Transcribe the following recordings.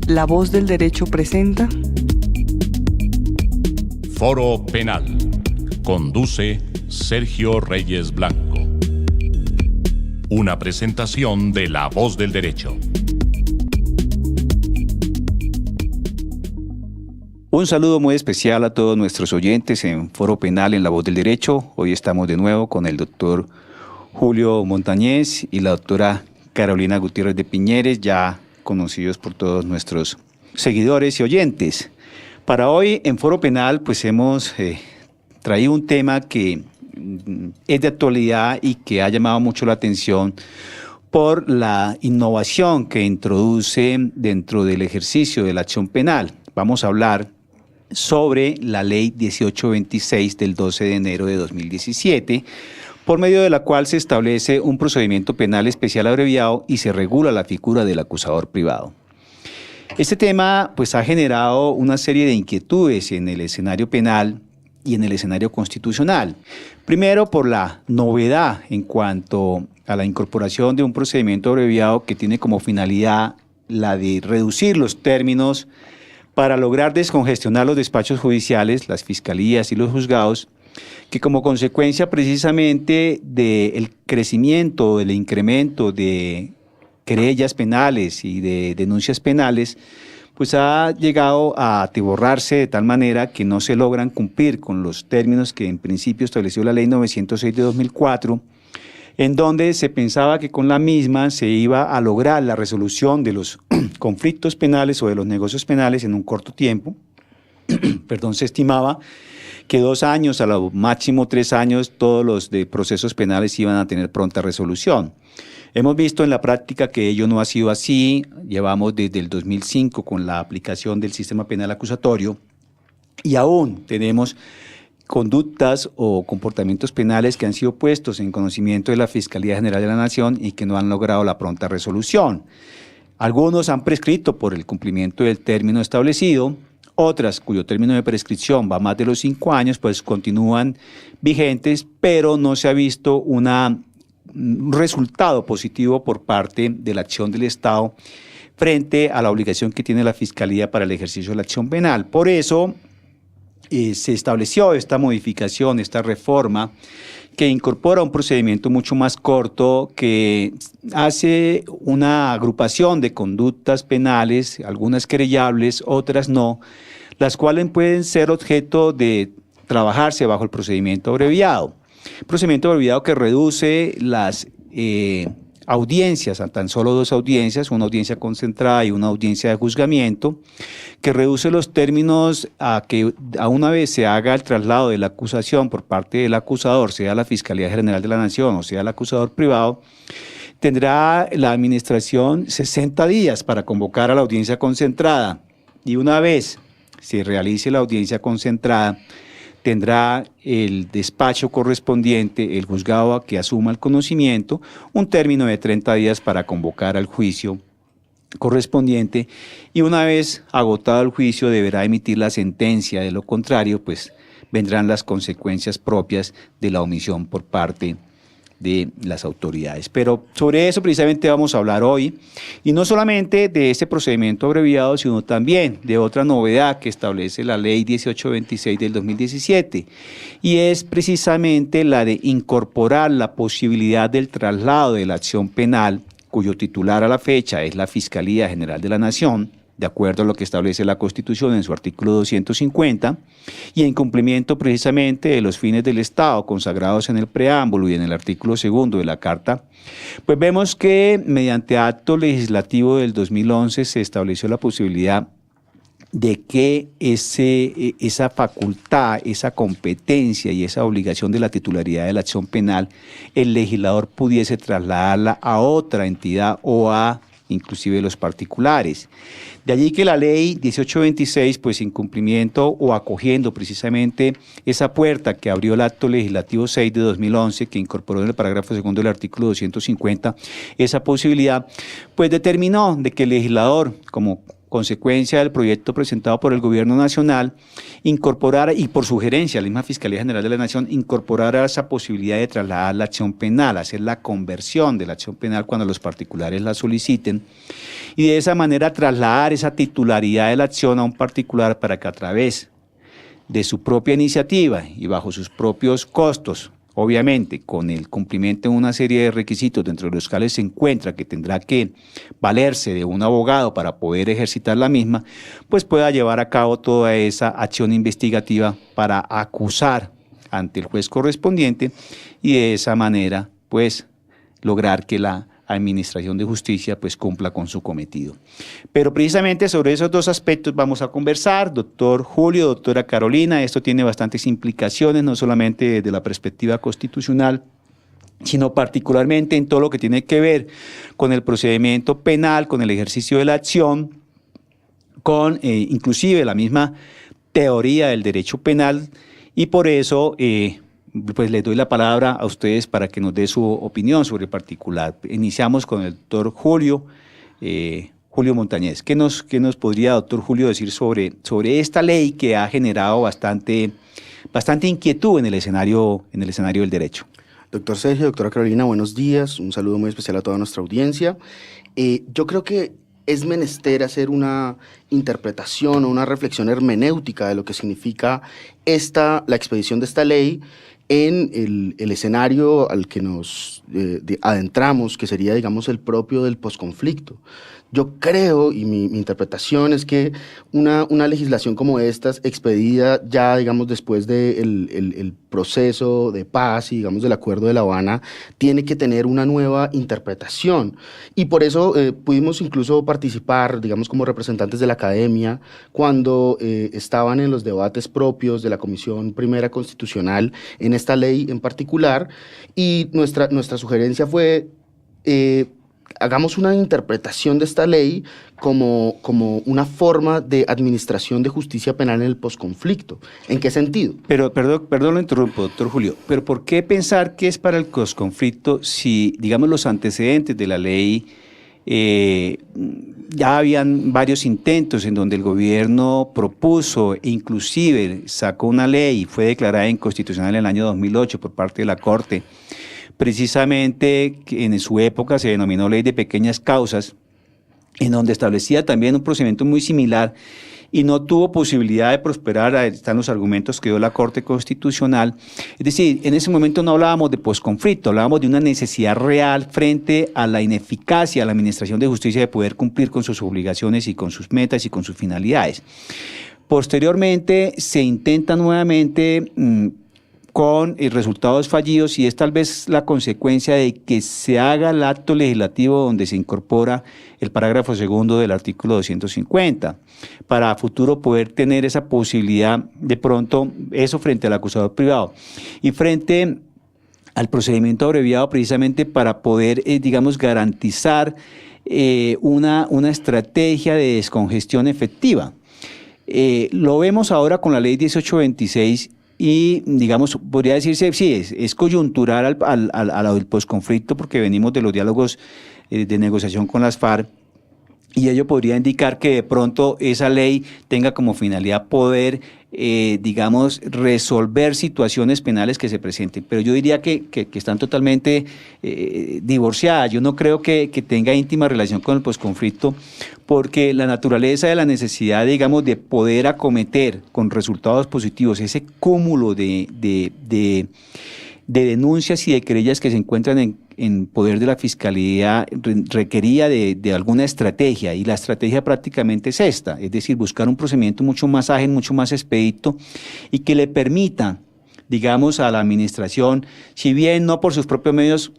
La Voz del Derecho presenta Foro Penal. Conduce Sergio Reyes Blanco. Una presentación de La Voz del Derecho. Un saludo muy especial a todos nuestros oyentes en Foro Penal en La Voz del Derecho. Hoy estamos de nuevo con el doctor Julio Montañez y la doctora Carolina Gutiérrez de Piñeres, ya conocidos por todos nuestros seguidores y oyentes. Para hoy en Foro Penal pues hemos traído un tema que es de actualidad y que ha llamado mucho la atención por la innovación que introduce dentro del ejercicio de la acción penal. Vamos a hablar sobre la Ley 1826 del 12 de enero de 2017, por medio de la cual se establece un procedimiento penal especial abreviado y se regula la figura del acusador privado. Este tema pues ha generado una serie de inquietudes en el escenario penal y en el escenario constitucional. Primero, por la novedad en cuanto a la incorporación de un procedimiento abreviado que tiene como finalidad la de reducir los términos para lograr descongestionar los despachos judiciales, las fiscalías y los juzgados, que como consecuencia precisamente del crecimiento, del incremento de querellas penales y de denuncias penales, pues ha llegado a atiborrarse de tal manera que no se logran cumplir con los términos que en principio estableció la Ley 906 de 2004, en donde se pensaba que con la misma se iba a lograr la resolución de los conflictos penales o de los negocios penales en un corto tiempo. Se estimaba que 2 años, a lo máximo 3 años, todos los de procesos penales iban a tener pronta resolución. Hemos visto en la práctica que ello no ha sido así. Llevamos desde el 2005 con la aplicación del sistema penal acusatorio y aún tenemos conductas o comportamientos penales que han sido puestos en conocimiento de la Fiscalía General de la Nación y que no han logrado la pronta resolución. Algunos han prescrito por el cumplimiento del término establecido, otras cuyo término de prescripción va más de los 5 años, pues continúan vigentes, pero no se ha visto un resultado positivo por parte de la acción del Estado frente a la obligación que tiene la Fiscalía para el ejercicio de la acción penal. Por eso se estableció esta modificación, esta reforma, que incorpora un procedimiento mucho más corto, que hace una agrupación de conductas penales, algunas querellables, otras no, las cuales pueden ser objeto de trabajarse bajo el procedimiento abreviado. Procedimiento abreviado que reduce las audiencias a tan solo 2 audiencias, una audiencia concentrada y una audiencia de juzgamiento, que reduce los términos a que a una vez se haga el traslado de la acusación por parte del acusador, sea la Fiscalía General de la Nación o sea el acusador privado, tendrá la administración 60 días para convocar a la audiencia concentrada y una vez se realice la audiencia concentrada, tendrá el despacho correspondiente, el juzgado a que asuma el conocimiento, un término de 30 días para convocar al juicio correspondiente y una vez agotado el juicio deberá emitir la sentencia. De lo contrario, pues vendrán las consecuencias propias de la omisión por parte de las autoridades. Pero sobre eso precisamente vamos a hablar hoy, y no solamente de este procedimiento abreviado, sino también de otra novedad que establece la Ley 1826 del 2017, y es precisamente la de incorporar la posibilidad del traslado de la acción penal, cuyo titular a la fecha es la Fiscalía General de la Nación, de acuerdo a lo que establece la Constitución en su artículo 250, y en cumplimiento precisamente de los fines del Estado consagrados en el preámbulo y en el artículo 2 de la Carta, pues vemos que mediante acto legislativo del 2011 se estableció la posibilidad de que esa facultad, esa competencia y esa obligación de la titularidad de la acción penal, el legislador pudiese trasladarla a otra entidad o a inclusive los particulares. De allí que la ley 1826, pues en cumplimiento o acogiendo precisamente esa puerta que abrió el acto legislativo 6 de 2011, que incorporó en el parágrafo 2 del artículo 250 esa posibilidad, pues determinó de que el legislador, como consecuencia del proyecto presentado por el Gobierno Nacional, incorporara, y por sugerencia de la misma Fiscalía General de la Nación, incorporara esa posibilidad de trasladar la acción penal, hacer la conversión de la acción penal cuando los particulares la soliciten, y de esa manera trasladar esa titularidad de la acción a un particular para que a través de su propia iniciativa y bajo sus propios costos, obviamente con el cumplimiento de una serie de requisitos dentro de los cuales se encuentra que tendrá que valerse de un abogado para poder ejercitar la misma, pues pueda llevar a cabo toda esa acción investigativa para acusar ante el juez correspondiente y de esa manera pues lograr que la Administración de Justicia pues cumpla con su cometido. Pero precisamente sobre esos dos aspectos vamos a conversar, doctor Julio, doctora Carolina. Esto tiene bastantes implicaciones, no solamente desde la perspectiva constitucional, sino particularmente en todo lo que tiene que ver con el procedimiento penal, con el ejercicio de la acción, con inclusive la misma teoría del derecho penal, y por eso pues les doy la palabra a ustedes para que nos dé su opinión sobre el particular. Iniciamos con el doctor Julio Montañez. ¿Qué nos podría, doctor Julio, decir sobre esta ley que ha generado bastante inquietud en el escenario del derecho? Doctor Sergio, doctora Carolina, buenos días. Un saludo muy especial a toda nuestra audiencia. Yo creo que es menester hacer una interpretación o una reflexión hermenéutica de lo que significa la expedición de esta ley en el escenario al que nos adentramos, que sería, digamos, el propio del posconflicto. Yo creo, y mi interpretación es que una legislación como esta, expedida ya, digamos, después del proceso de paz y, digamos, del Acuerdo de La Habana, tiene que tener una nueva interpretación. Y por eso pudimos incluso participar, digamos, como representantes de la academia, cuando estaban en los debates propios de la Comisión Primera Constitucional en esta ley en particular, y nuestra sugerencia fue hagamos una interpretación de esta ley como una forma de administración de justicia penal en el posconflicto. ¿En qué sentido? Pero, perdón, lo interrumpo, doctor Julio, pero ¿por qué pensar que es para el posconflicto si, digamos, los antecedentes de la ley ya habían varios intentos en donde el gobierno propuso e inclusive sacó una ley y fue declarada inconstitucional en el año 2008 por parte de la Corte? Precisamente en su época se denominó Ley de Pequeñas Causas, en donde establecía también un procedimiento muy similar y no tuvo posibilidad de prosperar. Están los argumentos que dio la Corte Constitucional. Es decir, en ese momento no hablábamos de posconflicto, hablábamos de una necesidad real frente a la ineficacia de la Administración de Justicia de poder cumplir con sus obligaciones y con sus metas y con sus finalidades. Posteriormente se intenta nuevamente con resultados fallidos, y es tal vez la consecuencia de que se haga el acto legislativo donde se incorpora el parágrafo segundo del artículo 250, para a futuro poder tener esa posibilidad de pronto, eso frente al acusador privado y frente al procedimiento abreviado, precisamente para poder, digamos, garantizar una estrategia de descongestión efectiva. Lo vemos ahora con la ley 1826, y, digamos, podría decirse, sí, es coyuntural al posconflicto, porque venimos de los diálogos de negociación con las FARC, y ello podría indicar que de pronto esa ley tenga como finalidad poder, digamos, resolver situaciones penales que se presenten. Pero yo diría que están totalmente divorciadas. Yo no creo que tenga íntima relación con el posconflicto, porque la naturaleza de la necesidad, digamos, de poder acometer con resultados positivos ese cúmulo de denuncias y de querellas que se encuentran en poder de la Fiscalía requería de alguna estrategia, y la estrategia prácticamente es esta, es decir, buscar un procedimiento mucho más ágil, mucho más expedito, y que le permita, digamos, a la Administración, si bien no por sus propios medios,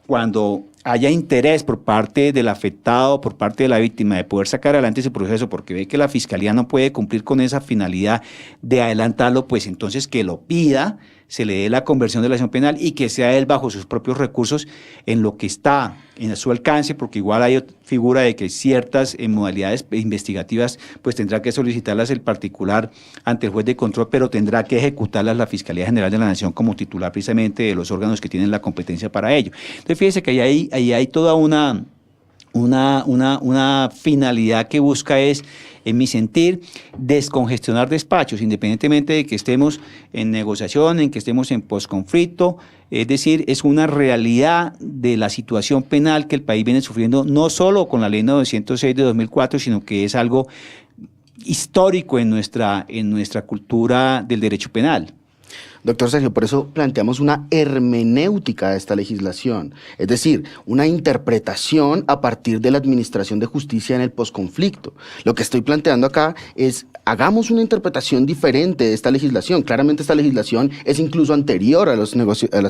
cuando haya interés por parte del afectado, por parte de la víctima, de poder sacar adelante ese proceso, porque ve que la Fiscalía no puede cumplir con esa finalidad de adelantarlo, pues entonces que lo pida, se le dé la conversión de la acción penal y que sea él bajo sus propios recursos en lo que está en su alcance, porque igual hay figura de que ciertas modalidades investigativas pues tendrá que solicitarlas el particular ante el juez de control, pero tendrá que ejecutarlas la Fiscalía General de la Nación como titular precisamente de los órganos que tienen la competencia para ello. Entonces fíjese que ahí hay toda una una finalidad que busca es, en mi sentir, descongestionar despachos, independientemente de que estemos en negociación, en que estemos en posconflicto. Es decir, es una realidad de la situación penal que el país viene sufriendo, no solo con la Ley 906 de 2004, sino que es algo histórico en nuestra cultura del derecho penal. Doctor Sergio, por eso planteamos una hermenéutica de esta legislación, es decir, una interpretación a partir de la administración de justicia en el posconflicto. Lo que estoy planteando acá es, hagamos una interpretación diferente de esta legislación. Claramente esta legislación es incluso anterior a los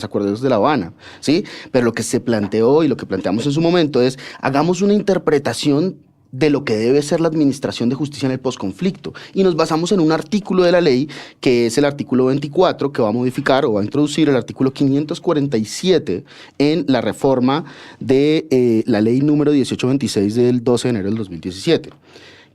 acuerdos de La Habana, ¿sí? Pero lo que se planteó y lo que planteamos en su momento es, hagamos una interpretación de lo que debe ser la administración de justicia en el posconflicto. Y nos basamos en un artículo de la ley, que es el artículo 24, que va a modificar o va a introducir el artículo 547 en la reforma de la ley número 1826 del 12 de enero del 2017.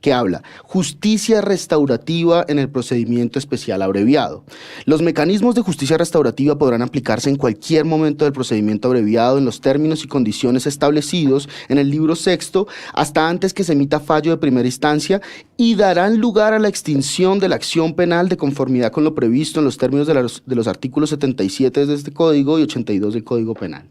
Que habla justicia restaurativa en el procedimiento especial abreviado. Los mecanismos de justicia restaurativa podrán aplicarse en cualquier momento del procedimiento abreviado en los términos y condiciones establecidos en el libro sexto hasta antes que se emita fallo de primera instancia y darán lugar a la extinción de la acción penal de conformidad con lo previsto en los términos de los artículos 77 de este Código y 82 del Código Penal.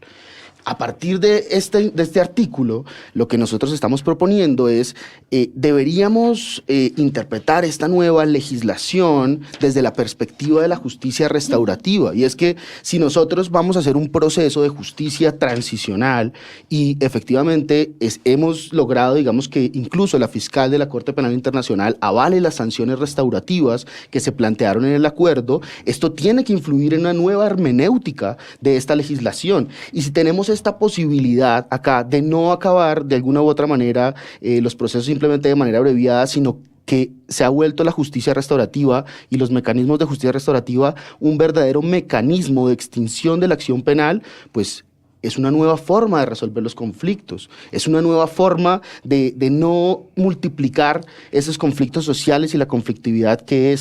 A partir de este artículo, lo que nosotros estamos proponiendo es, deberíamos interpretar esta nueva legislación desde la perspectiva de la justicia restaurativa. Y es que si nosotros vamos a hacer un proceso de justicia transicional y efectivamente hemos logrado, digamos, que incluso la fiscal de la Corte Penal Internacional avale las sanciones restaurativas que se plantearon en el acuerdo, esto tiene que influir en una nueva hermenéutica de esta legislación. Y si tenemos esta posibilidad acá de no acabar de alguna u otra manera los procesos simplemente de manera abreviada, sino que se ha vuelto la justicia restaurativa y los mecanismos de justicia restaurativa un verdadero mecanismo de extinción de la acción penal, pues es una nueva forma de resolver los conflictos, es una nueva forma de no multiplicar esos conflictos sociales y la conflictividad que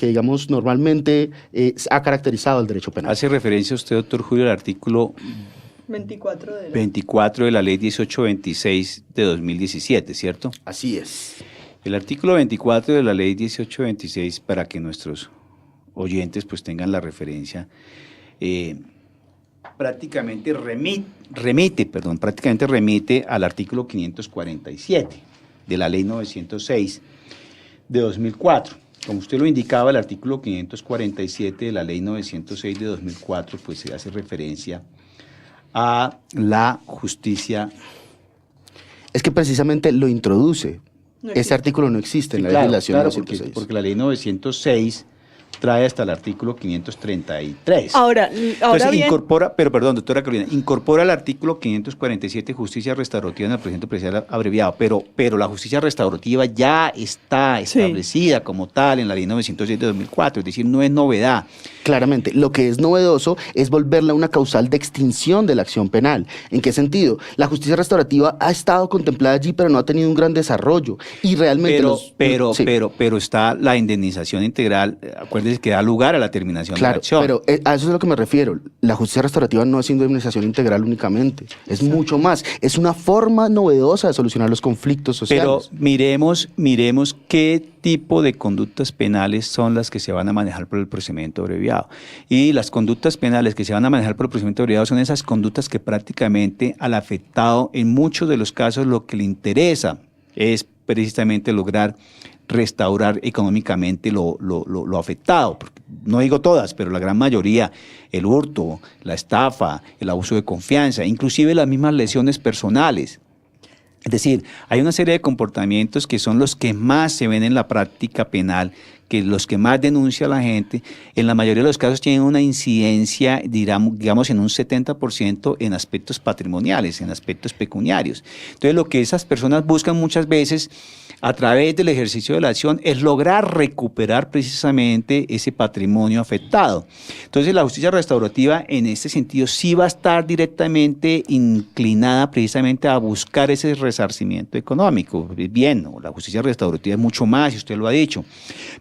digamos, normalmente ha caracterizado el derecho penal. Hace referencia usted, doctor Julio, al artículo 24 de la ley 1826 de 2017, ¿cierto? Así es. El artículo 24 de la ley 1826, para que nuestros oyentes pues tengan la referencia, prácticamente remite al artículo 547 de la ley 906 de 2004. Como usted lo indicaba, el artículo 547 de la ley 906 de 2004 pues se hace referencia a la justicia. Es que precisamente lo introduce. Ese artículo no existe en la legislación 906. Porque la ley 906 trae hasta el artículo 533. Ahora Entonces, bien, doctora Carolina, incorpora el artículo 547, justicia restaurativa en el procedimiento especial abreviado, pero la justicia restaurativa ya está establecida como tal en la ley 906 de 2004, es decir, no es novedad. Claramente, lo que es novedoso es volverla una causal de extinción de la acción penal. ¿En qué sentido? La justicia restaurativa ha estado contemplada allí, pero no ha tenido un gran desarrollo. Y realmente pero está la indemnización integral, acuérdense que da lugar a la terminación de la acción. Pero a eso es a lo que me refiero. La justicia restaurativa no es indemnización integral únicamente, es mucho más. Es una forma novedosa de solucionar los conflictos sociales. Pero miremos qué tipo de conductas penales son las que se van a manejar por el procedimiento abreviado. Y las conductas penales que se van a manejar por el procedimiento abreviado son esas conductas que prácticamente al afectado, en muchos de los casos, lo que le interesa es precisamente lograr restaurar económicamente lo afectado. Porque no digo todas, pero la gran mayoría, el hurto, la estafa, el abuso de confianza, inclusive las mismas lesiones personales. Es decir, hay una serie de comportamientos que son los que más se ven en la práctica penal, que los que más denuncia la gente, en la mayoría de los casos tienen una incidencia, digamos, en un 70% en aspectos patrimoniales, en aspectos pecuniarios. Entonces, lo que esas personas buscan muchas veces a través del ejercicio de la acción es lograr recuperar precisamente ese patrimonio afectado. Entonces, la justicia restaurativa en este sentido sí va a estar directamente inclinada precisamente a buscar ese resarcimiento económico. Bien, ¿no? La justicia restaurativa es mucho más, y usted lo ha dicho,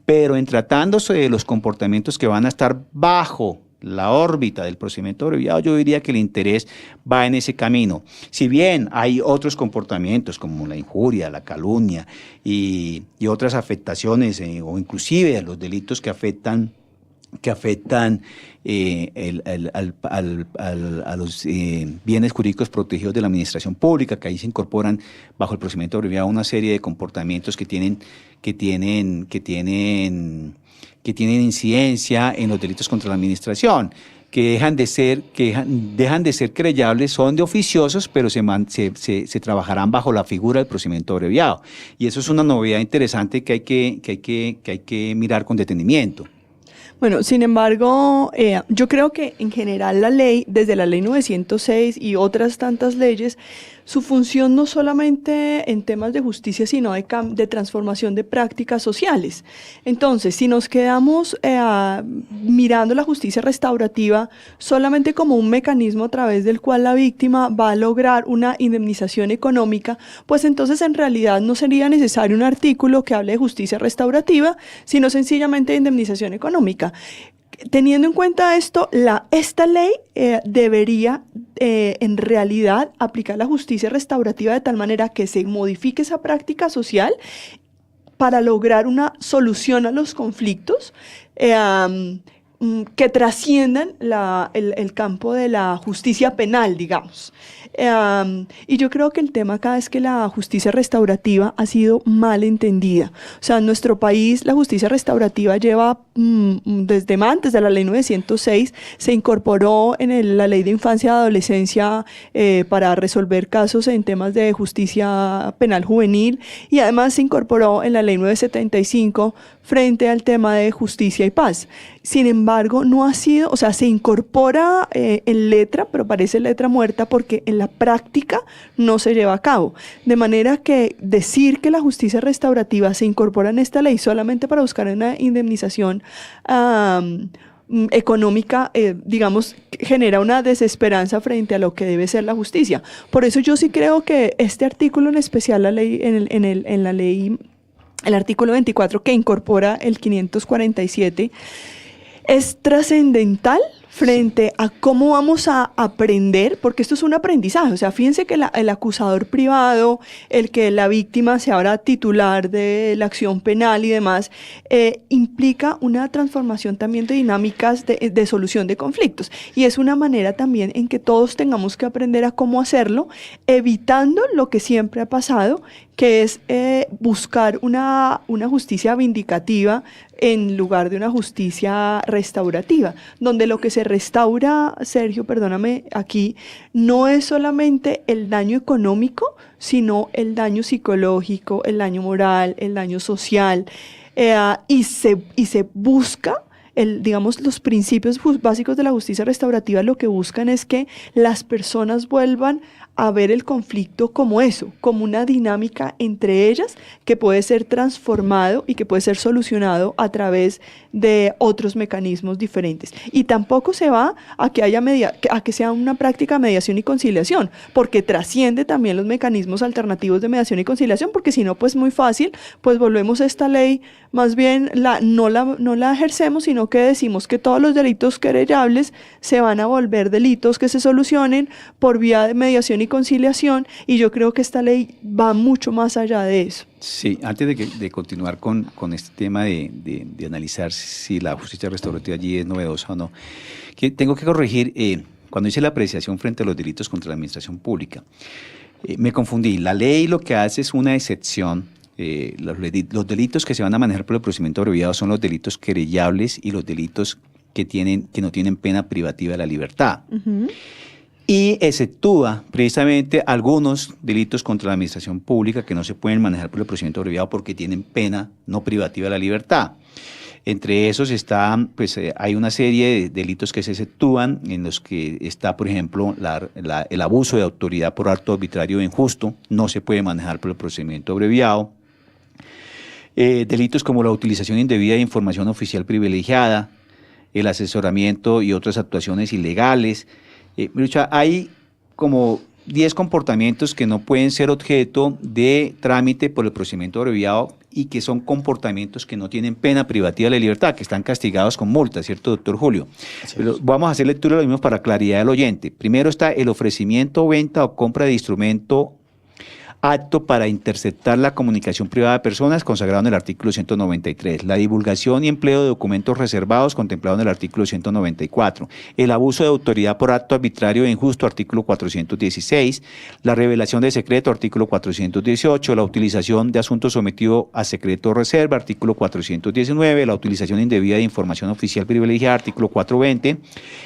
pero en tratándose de los comportamientos que van a estar bajo la órbita del procedimiento abreviado, yo diría que el interés va en ese camino. Si bien hay otros comportamientos como la injuria, la calumnia y otras afectaciones o inclusive los delitos que afectan a los bienes jurídicos protegidos de la administración pública, que ahí se incorporan bajo el procedimiento abreviado una serie de comportamientos que tienen incidencia en los delitos contra la administración, que dejan de ser querellables, son de oficiosos, pero se trabajarán bajo la figura del procedimiento abreviado. Y eso es una novedad interesante que hay que mirar con detenimiento. Bueno, sin embargo, yo creo que en general la ley, desde la ley 906 y otras tantas leyes, su función no solamente en temas de justicia, sino de transformación de prácticas sociales. Entonces, si nos quedamos mirando la justicia restaurativa solamente como un mecanismo a través del cual la víctima va a lograr una indemnización económica, pues entonces en realidad no sería necesario un artículo que hable de justicia restaurativa, sino sencillamente de indemnización económica. Teniendo en cuenta esto, esta ley debería en realidad aplicar la justicia restaurativa de tal manera que se modifique esa práctica social para lograr una solución a los conflictos que trasciendan el campo de la justicia penal, digamos. Y yo creo que el tema acá es que la justicia restaurativa ha sido mal entendida. O sea, en nuestro país la justicia restaurativa lleva desde antes de la ley 906, se incorporó en la ley de infancia y adolescencia para resolver casos en temas de justicia penal juvenil, y además se incorporó en la ley 975 frente al tema de justicia y paz. Sin embargo, no ha sido, o sea, se incorpora en letra, pero parece letra muerta porque en la práctica no se lleva a cabo. De manera que decir que la justicia restaurativa se incorpora en esta ley solamente para buscar una indemnización económica, digamos, genera una desesperanza frente a lo que debe ser la justicia. Por eso yo sí creo que este artículo en especial, la ley, en la ley, el artículo 24 que incorpora el 547, es trascendental frente a cómo vamos a aprender, porque esto es un aprendizaje. O sea, fíjense que el acusador privado, el que la víctima sea ahora titular de la acción penal y demás, implica una transformación también de dinámicas de solución de conflictos. Y es una manera también en que todos tengamos que aprender a cómo hacerlo, evitando lo que siempre ha pasado, que es buscar una justicia vindicativa en lugar de una justicia restaurativa, donde lo que se restaura, Sergio, perdóname, aquí no es solamente el daño económico, sino el daño psicológico, el daño moral, el daño social, y se busca, digamos, los principios básicos de la justicia restaurativa lo que buscan es que las personas vuelvan a ver el conflicto como eso, como una dinámica entre ellas que puede ser transformado y que puede ser solucionado a través de otros mecanismos diferentes. Y tampoco se va a que a que sea una práctica de mediación y conciliación, porque trasciende también los mecanismos alternativos de mediación y conciliación, porque si no, pues muy fácil, pues volvemos a esta ley, más bien no la ejercemos, sino que decimos que todos los delitos querellables se van a volver delitos que se solucionen por vía de mediación y conciliación, y yo creo que esta ley va mucho más allá de eso. Sí, antes de continuar con este tema de analizar si la justicia restaurativa allí es novedosa o no, tengo que corregir, cuando hice la apreciación frente a los delitos contra la administración pública, me confundí. La ley lo que hace es una excepción. Los delitos que se van a manejar por el procedimiento abreviado son los delitos querellables y los delitos que no tienen pena privativa de la libertad. Uh-huh. Y exceptúa precisamente algunos delitos contra la administración pública que no se pueden manejar por el procedimiento abreviado porque tienen pena no privativa de la libertad. Entre esos hay una serie de delitos que se exceptúan, en los que está, por ejemplo, el abuso de autoridad por acto arbitrario e injusto, no se puede manejar por el procedimiento abreviado. Delitos como la utilización indebida de información oficial privilegiada, el asesoramiento y otras actuaciones ilegales. Hay como 10 comportamientos que no pueden ser objeto de trámite por el procedimiento abreviado y que son comportamientos que no tienen pena privativa de la libertad, que están castigados con multa, ¿cierto, doctor Julio? Pero vamos a hacer lectura de lo mismo para claridad del oyente. Primero está el ofrecimiento, venta o compra de instrumento acto para interceptar la comunicación privada de personas, consagrado en el artículo 193. La divulgación y empleo de documentos reservados, contemplado en el artículo 194. El abuso de autoridad por acto arbitrario e injusto, artículo 416. La revelación de secreto, artículo 418. La utilización de asuntos sometidos a secreto o reserva, artículo 419. La utilización indebida de información oficial privilegiada, artículo 420.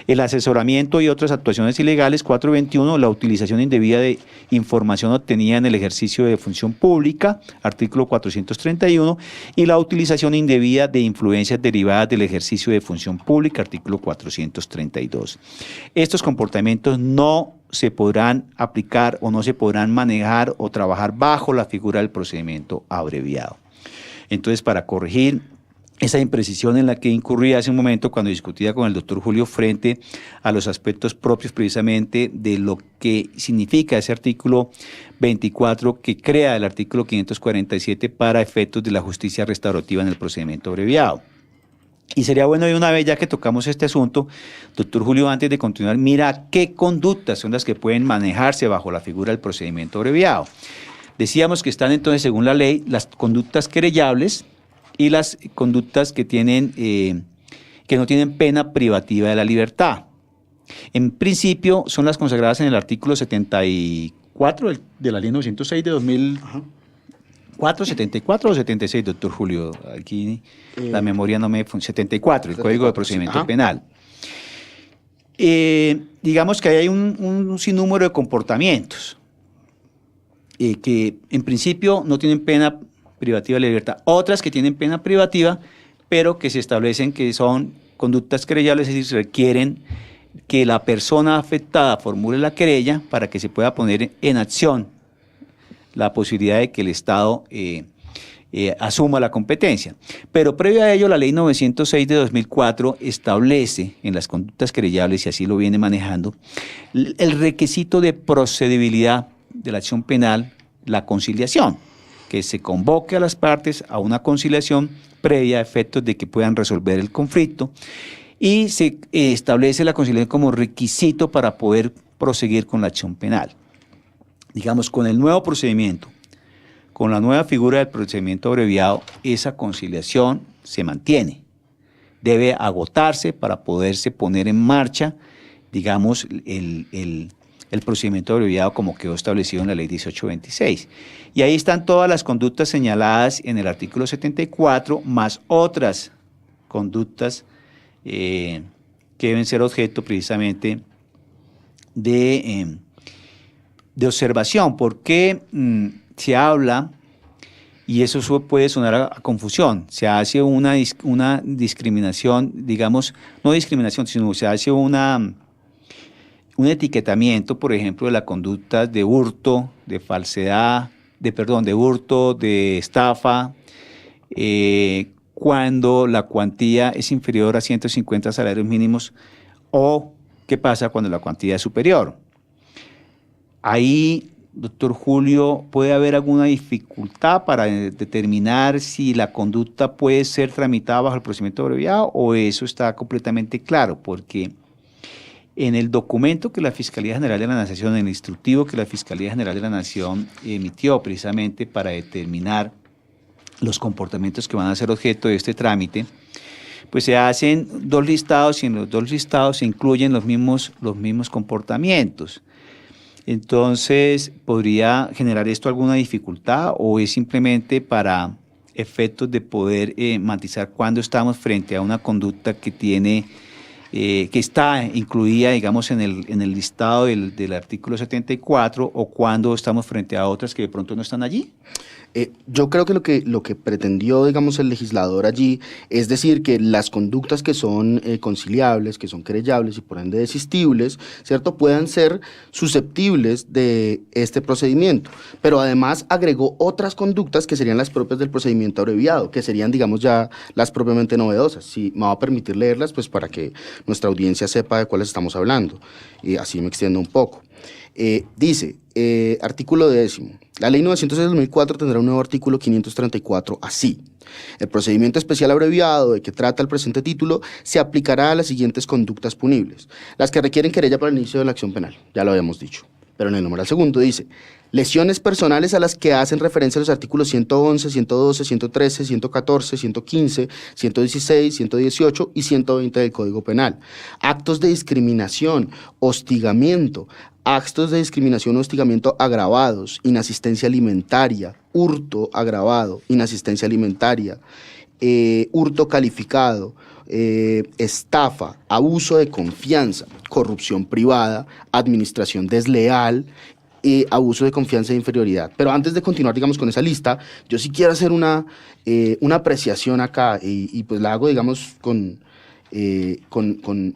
El asesoramiento y otras actuaciones ilegales, 421. La utilización indebida de información obtenida en el ejercicio de función pública, artículo 431, y la utilización indebida de influencias derivadas del ejercicio de función pública, artículo 432. Estos comportamientos no se podrán aplicar o no se podrán manejar o trabajar bajo la figura del procedimiento abreviado. Entonces, para corregir esa imprecisión en la que incurrí hace un momento cuando discutía con el doctor Julio frente a los aspectos propios precisamente de lo que significa ese artículo 24 que crea el artículo 547 para efectos de la justicia restaurativa en el procedimiento abreviado. Y sería bueno de una vez, ya que tocamos este asunto, doctor Julio, antes de continuar, mira qué conductas son las que pueden manejarse bajo la figura del procedimiento abreviado. Decíamos que están entonces, según la ley, las conductas querellables y las conductas que no tienen pena privativa de la libertad. En principio son las consagradas en el artículo 74 de la ley 906 de 2004, 74 o 76, doctor Julio, aquí la memoria no me funciona, 74, el Código de Procedimiento Penal. Digamos que hay un sinnúmero de comportamientos que en principio no tienen pena privativa de la libertad, otras que tienen pena privativa, pero que se establecen que son conductas querellables, es decir, requieren que la persona afectada formule la querella para que se pueda poner en acción la posibilidad de que el Estado asuma la competencia. Pero previo a ello, la ley 906 de 2004 establece en las conductas querellables, y así lo viene manejando, el requisito de procedibilidad de la acción penal, la conciliación, que se convoque a las partes a una conciliación previa a efectos de que puedan resolver el conflicto, y se establece la conciliación como requisito para poder proseguir con la acción penal. Digamos, con el nuevo procedimiento, con la nueva figura del procedimiento abreviado, esa conciliación se mantiene. Debe agotarse para poderse poner en marcha, digamos, el procedimiento abreviado como quedó establecido en la ley 1826. Y ahí están todas las conductas señaladas en el artículo 74, más otras conductas que deben ser objeto precisamente de observación, porque se habla, y eso puede sonar a confusión, se hace una discriminación, digamos, no discriminación, sino se hace un etiquetamiento, por ejemplo, de la conducta de hurto, de falsedad, de hurto, de estafa, cuando la cuantía es inferior a 150 salarios mínimos, o qué pasa cuando la cuantía es superior. Ahí, doctor Julio, ¿puede haber alguna dificultad para determinar si la conducta puede ser tramitada bajo el procedimiento abreviado, o eso está completamente claro? Porque en el documento que la Fiscalía General de la Nación, en el instructivo que la Fiscalía General de la Nación emitió precisamente para determinar los comportamientos que van a ser objeto de este trámite, pues se hacen dos listados, y en los dos listados se incluyen los mismos comportamientos. Entonces, ¿podría generar esto alguna dificultad, o es simplemente para efectos de poder matizar cuando estamos frente a una conducta que tiene que está incluida, digamos, en el listado del artículo 74, o cuando estamos frente a otras que de pronto no están allí? Yo creo que lo que pretendió, digamos, el legislador allí es decir que las conductas que son conciliables, que son querellables y por ende desistibles, ¿cierto?, puedan ser susceptibles de este procedimiento. Pero además agregó otras conductas que serían las propias del procedimiento abreviado, que serían, digamos, ya las propiamente novedosas. Si me va a permitir leerlas, pues para que nuestra audiencia sepa de cuáles estamos hablando. Y así me extiendo un poco. Dice, artículo 10, la ley 906 de 2004 tendrá un nuevo artículo 534 así: el procedimiento especial abreviado de que trata el presente título se aplicará a las siguientes conductas punibles, las que requieren querella para el inicio de la acción penal, ya lo habíamos dicho. Pero en el numeral segundo dice, lesiones personales a las que hacen referencia los artículos 111, 112, 113, 114, 115, 116, 118 y 120 del Código Penal. Actos de discriminación, hostigamiento, actos de discriminación o hostigamiento agravados, inasistencia alimentaria, hurto agravado, inasistencia alimentaria, hurto calificado, estafa, abuso de confianza, corrupción privada, administración desleal, abuso de confianza e inferioridad. Pero antes de continuar, digamos, con esa lista, yo sí quiero hacer una apreciación acá y pues la hago, digamos, con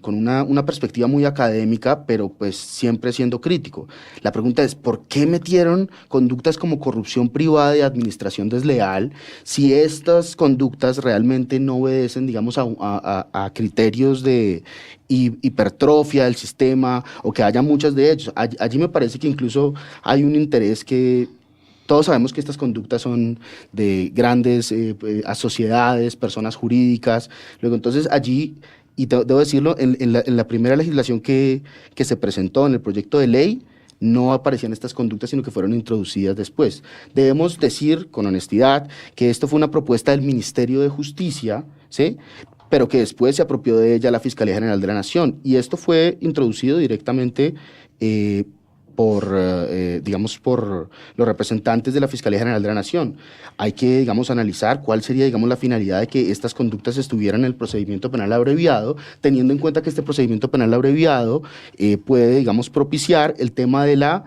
una perspectiva muy académica, pero pues siempre siendo crítico. La pregunta es, ¿por qué metieron conductas como corrupción privada y administración desleal si estas conductas realmente no obedecen, digamos, a criterios de hipertrofia del sistema o que haya muchas de ellos? Allí me parece que incluso hay un interés que... Todos sabemos que estas conductas son de grandes sociedades, personas jurídicas. Luego, entonces, allí, y debo decirlo, en la primera legislación que se presentó en el proyecto de ley, no aparecían estas conductas, sino que fueron introducidas después. Debemos decir, con honestidad, que esto fue una propuesta del Ministerio de Justicia, ¿sí?, pero que después se apropió de ella la Fiscalía General de la Nación. Y esto fue introducido directamente por los representantes de la Fiscalía General de la Nación. Hay que, digamos, analizar cuál sería, digamos, la finalidad de que estas conductas estuvieran en el procedimiento penal abreviado, teniendo en cuenta que este procedimiento penal abreviado puede, digamos, propiciar el tema de la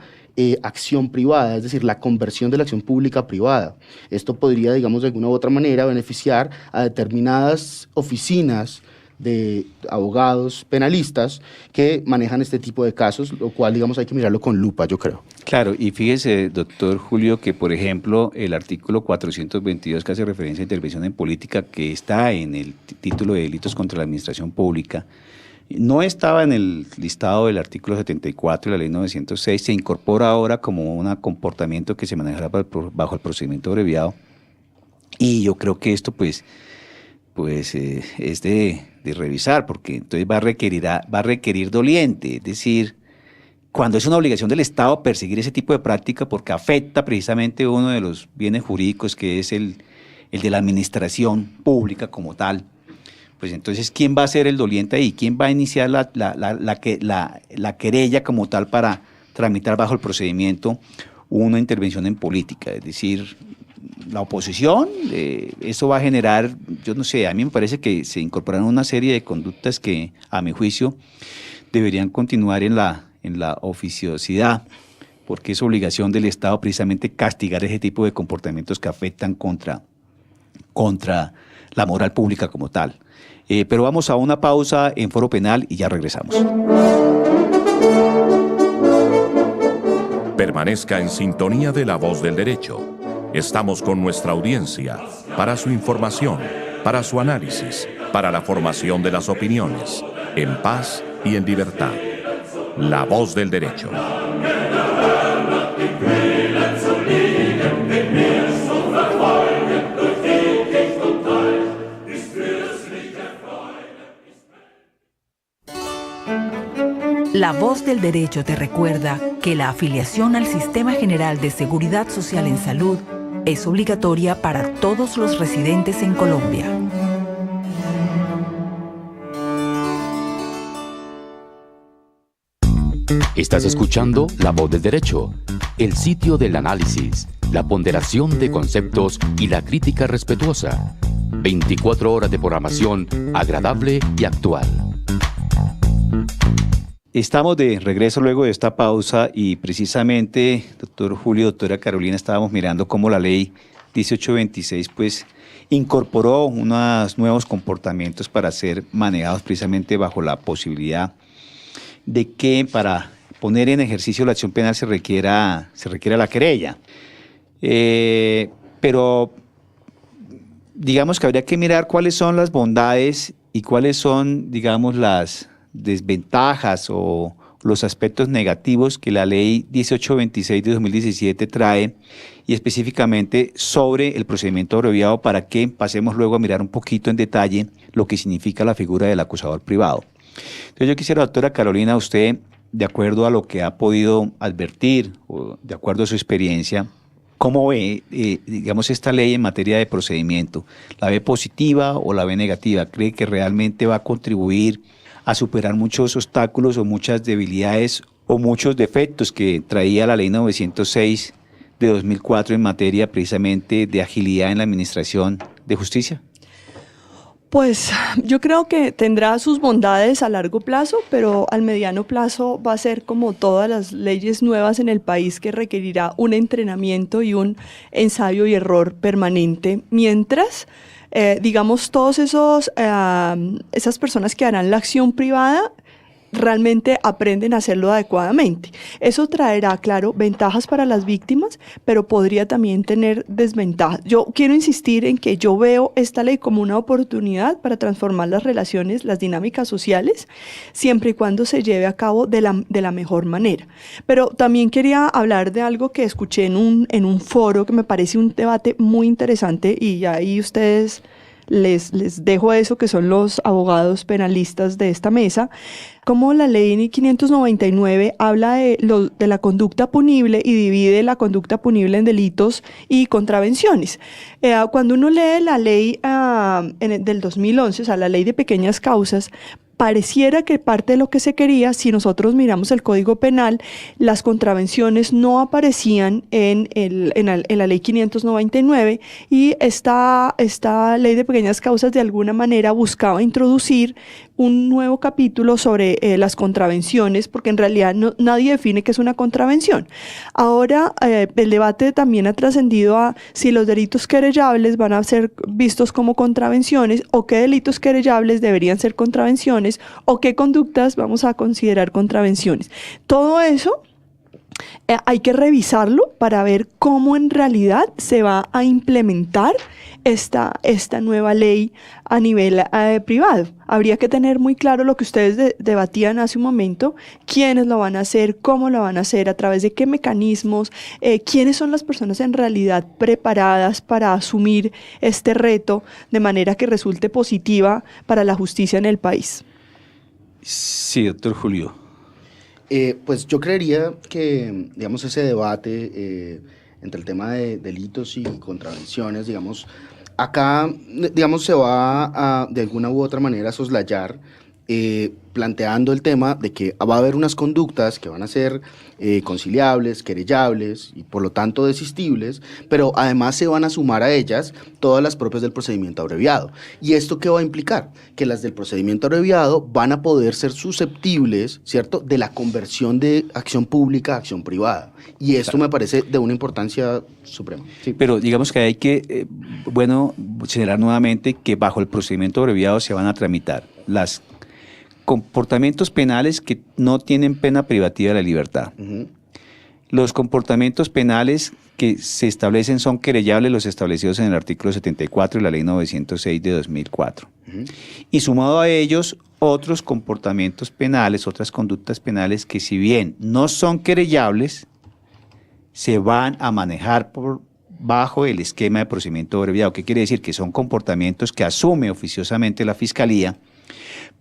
acción privada, es decir, la conversión de la acción pública a privada. Esto podría, digamos, de alguna u otra manera beneficiar a determinadas oficinas de abogados penalistas que manejan este tipo de casos, lo cual, digamos, hay que mirarlo con lupa, yo creo. Claro, y fíjese, doctor Julio, que por ejemplo el artículo 422 que hace referencia a intervención en política, que está en el título de delitos contra la administración pública, no estaba en el listado del artículo 74 de la ley 906, se incorpora ahora como un comportamiento que se manejará bajo el procedimiento abreviado, y yo creo que esto pues es de revisar, porque entonces va a requerir doliente, es decir, cuando es una obligación del Estado perseguir ese tipo de práctica porque afecta precisamente uno de los bienes jurídicos que es el de la administración pública como tal, pues entonces ¿quién va a ser el doliente ahí? ¿Quién va a iniciar la querella como tal para tramitar bajo el procedimiento una intervención en política? Es decir, la oposición, eso va a generar, yo no sé, a mí me parece que se incorporaron una serie de conductas que, a mi juicio, deberían continuar en la oficiosidad, porque es obligación del Estado precisamente castigar ese tipo de comportamientos que afectan contra la moral pública como tal. Pero vamos a una pausa en Foro Penal y ya regresamos. Permanezca en sintonía de La Voz del Derecho. Estamos con nuestra audiencia para su información, para su análisis, para la formación de las opiniones, en paz y en libertad. La Voz del Derecho. La Voz del Derecho te recuerda que la afiliación al Sistema General de Seguridad Social en Salud es obligatoria para todos los residentes en Colombia. Estás escuchando La Voz del Derecho, el sitio del análisis, la ponderación de conceptos y la crítica respetuosa. 24 horas de programación agradable y actual. Estamos de regreso luego de esta pausa y precisamente, doctor Julio, doctora Carolina, estábamos mirando cómo la ley 1826 pues incorporó unos nuevos comportamientos para ser manejados precisamente bajo la posibilidad de que para poner en ejercicio la acción penal se requiera la querella. Pero digamos que habría que mirar cuáles son las bondades y cuáles son, digamos, las desventajas o los aspectos negativos que la ley 1826 de 2017 trae, y específicamente sobre el procedimiento abreviado, para que pasemos luego a mirar un poquito en detalle lo que significa la figura del acusador privado. Entonces yo quisiera, doctora Carolina, usted, de acuerdo a lo que ha podido advertir o de acuerdo a su experiencia, ¿cómo ve, digamos, esta ley en materia de procedimiento? ¿La ve positiva o la ve negativa? ¿Cree que realmente va a contribuir a superar muchos obstáculos o muchas debilidades o muchos defectos que traía la ley 906 de 2004 en materia precisamente de agilidad en la administración de justicia? Pues yo creo que tendrá sus bondades a largo plazo, pero al mediano plazo va a ser como todas las leyes nuevas en el país, que requerirá un entrenamiento y un ensayo y error permanente, mientras digamos, todos esas personas que harán la acción privada realmente aprenden a hacerlo adecuadamente. Eso traerá, claro, ventajas para las víctimas, pero podría también tener desventajas. Yo quiero insistir en que yo veo esta ley como una oportunidad para transformar las relaciones, las dinámicas sociales, siempre y cuando se lleve a cabo de la mejor manera. Pero también quería hablar de algo que escuché en un foro que me parece un debate muy interesante, y ahí ustedes les dejo eso, que son los abogados penalistas de esta mesa, como la ley 599 habla de la conducta punible y divide la conducta punible en delitos y contravenciones. Cuando uno lee la ley del 2011, o sea, la ley de pequeñas causas, pareciera que parte de lo que se quería, si nosotros miramos el Código Penal, las contravenciones no aparecían en la ley 599, y esta ley de pequeñas causas de alguna manera buscaba introducir un nuevo capítulo sobre las contravenciones, porque en realidad nadie define qué es una contravención. Ahora el debate también ha trascendido a si los delitos querellables van a ser vistos como contravenciones, o qué delitos querellables deberían ser contravenciones, o qué conductas vamos a considerar contravenciones. Todo eso hay que revisarlo para ver cómo en realidad se va a implementar esta nueva ley a nivel privado. Habría que tener muy claro lo que ustedes debatían hace un momento: quiénes lo van a hacer, cómo lo van a hacer, a través de qué mecanismos, quiénes son las personas en realidad preparadas para asumir este reto de manera que resulte positiva para la justicia en el país. Sí, doctor Julio. Pues yo creería que, digamos, ese debate entre el tema de delitos y contravenciones, digamos, acá, digamos, se va a, de alguna u otra manera, a soslayar, planteando el tema de que va a haber unas conductas que van a ser conciliables, querellables y por lo tanto desistibles, pero además se van a sumar a ellas todas las propias del procedimiento abreviado. ¿Y esto qué va a implicar? Que las del procedimiento abreviado van a poder ser susceptibles, ¿cierto?, de la conversión de acción pública a acción privada. Y esto me parece de una importancia suprema. Sí, pero digamos que hay que, señalar nuevamente que bajo el procedimiento abreviado se van a tramitar las comportamientos penales que no tienen pena privativa de la libertad. Uh-huh. Los comportamientos penales que se establecen son querellables, los establecidos en el artículo 74 de la ley 906 de 2004. Uh-huh. Y sumado a ellos, otros comportamientos penales, otras conductas penales que, si bien no son querellables, se van a manejar bajo el esquema de procedimiento abreviado. ¿Qué quiere decir? Que son comportamientos que asume oficiosamente la Fiscalía,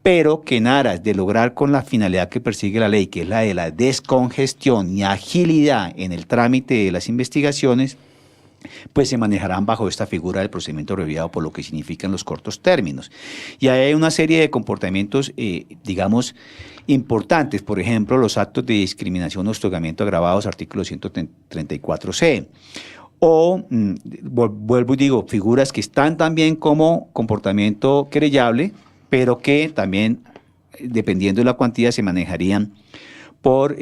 pero que en aras de lograr con la finalidad que persigue la ley, que es la de la descongestión y agilidad en el trámite de las investigaciones, pues se manejarán bajo esta figura del procedimiento abreviado, por lo que significan los cortos términos. Y hay una serie de comportamientos, digamos, importantes, por ejemplo, los actos de discriminación o hostigamiento agravados, artículo 134C. O, vuelvo y digo, figuras que están también como comportamiento querellable, pero que también, dependiendo de la cuantía, se manejarían por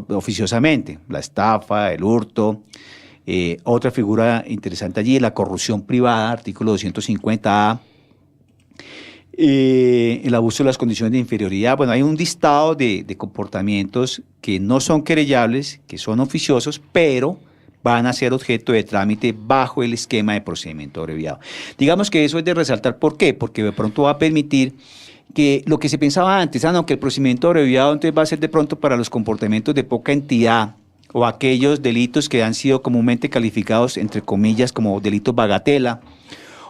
oficiosamente: la estafa, el hurto, Otra figura interesante allí es la corrupción privada, artículo 250A. El abuso de las condiciones de inferioridad. Bueno, hay un listado de comportamientos que no son querellables, que son oficiosos, pero van a ser objeto de trámite bajo el esquema de procedimiento abreviado. Digamos que eso es de resaltar. ¿Por qué? Porque de pronto va a permitir que lo que se pensaba antes, que el procedimiento abreviado entonces va a ser de pronto para los comportamientos de poca entidad o aquellos delitos que han sido comúnmente calificados, entre comillas, como delitos bagatela,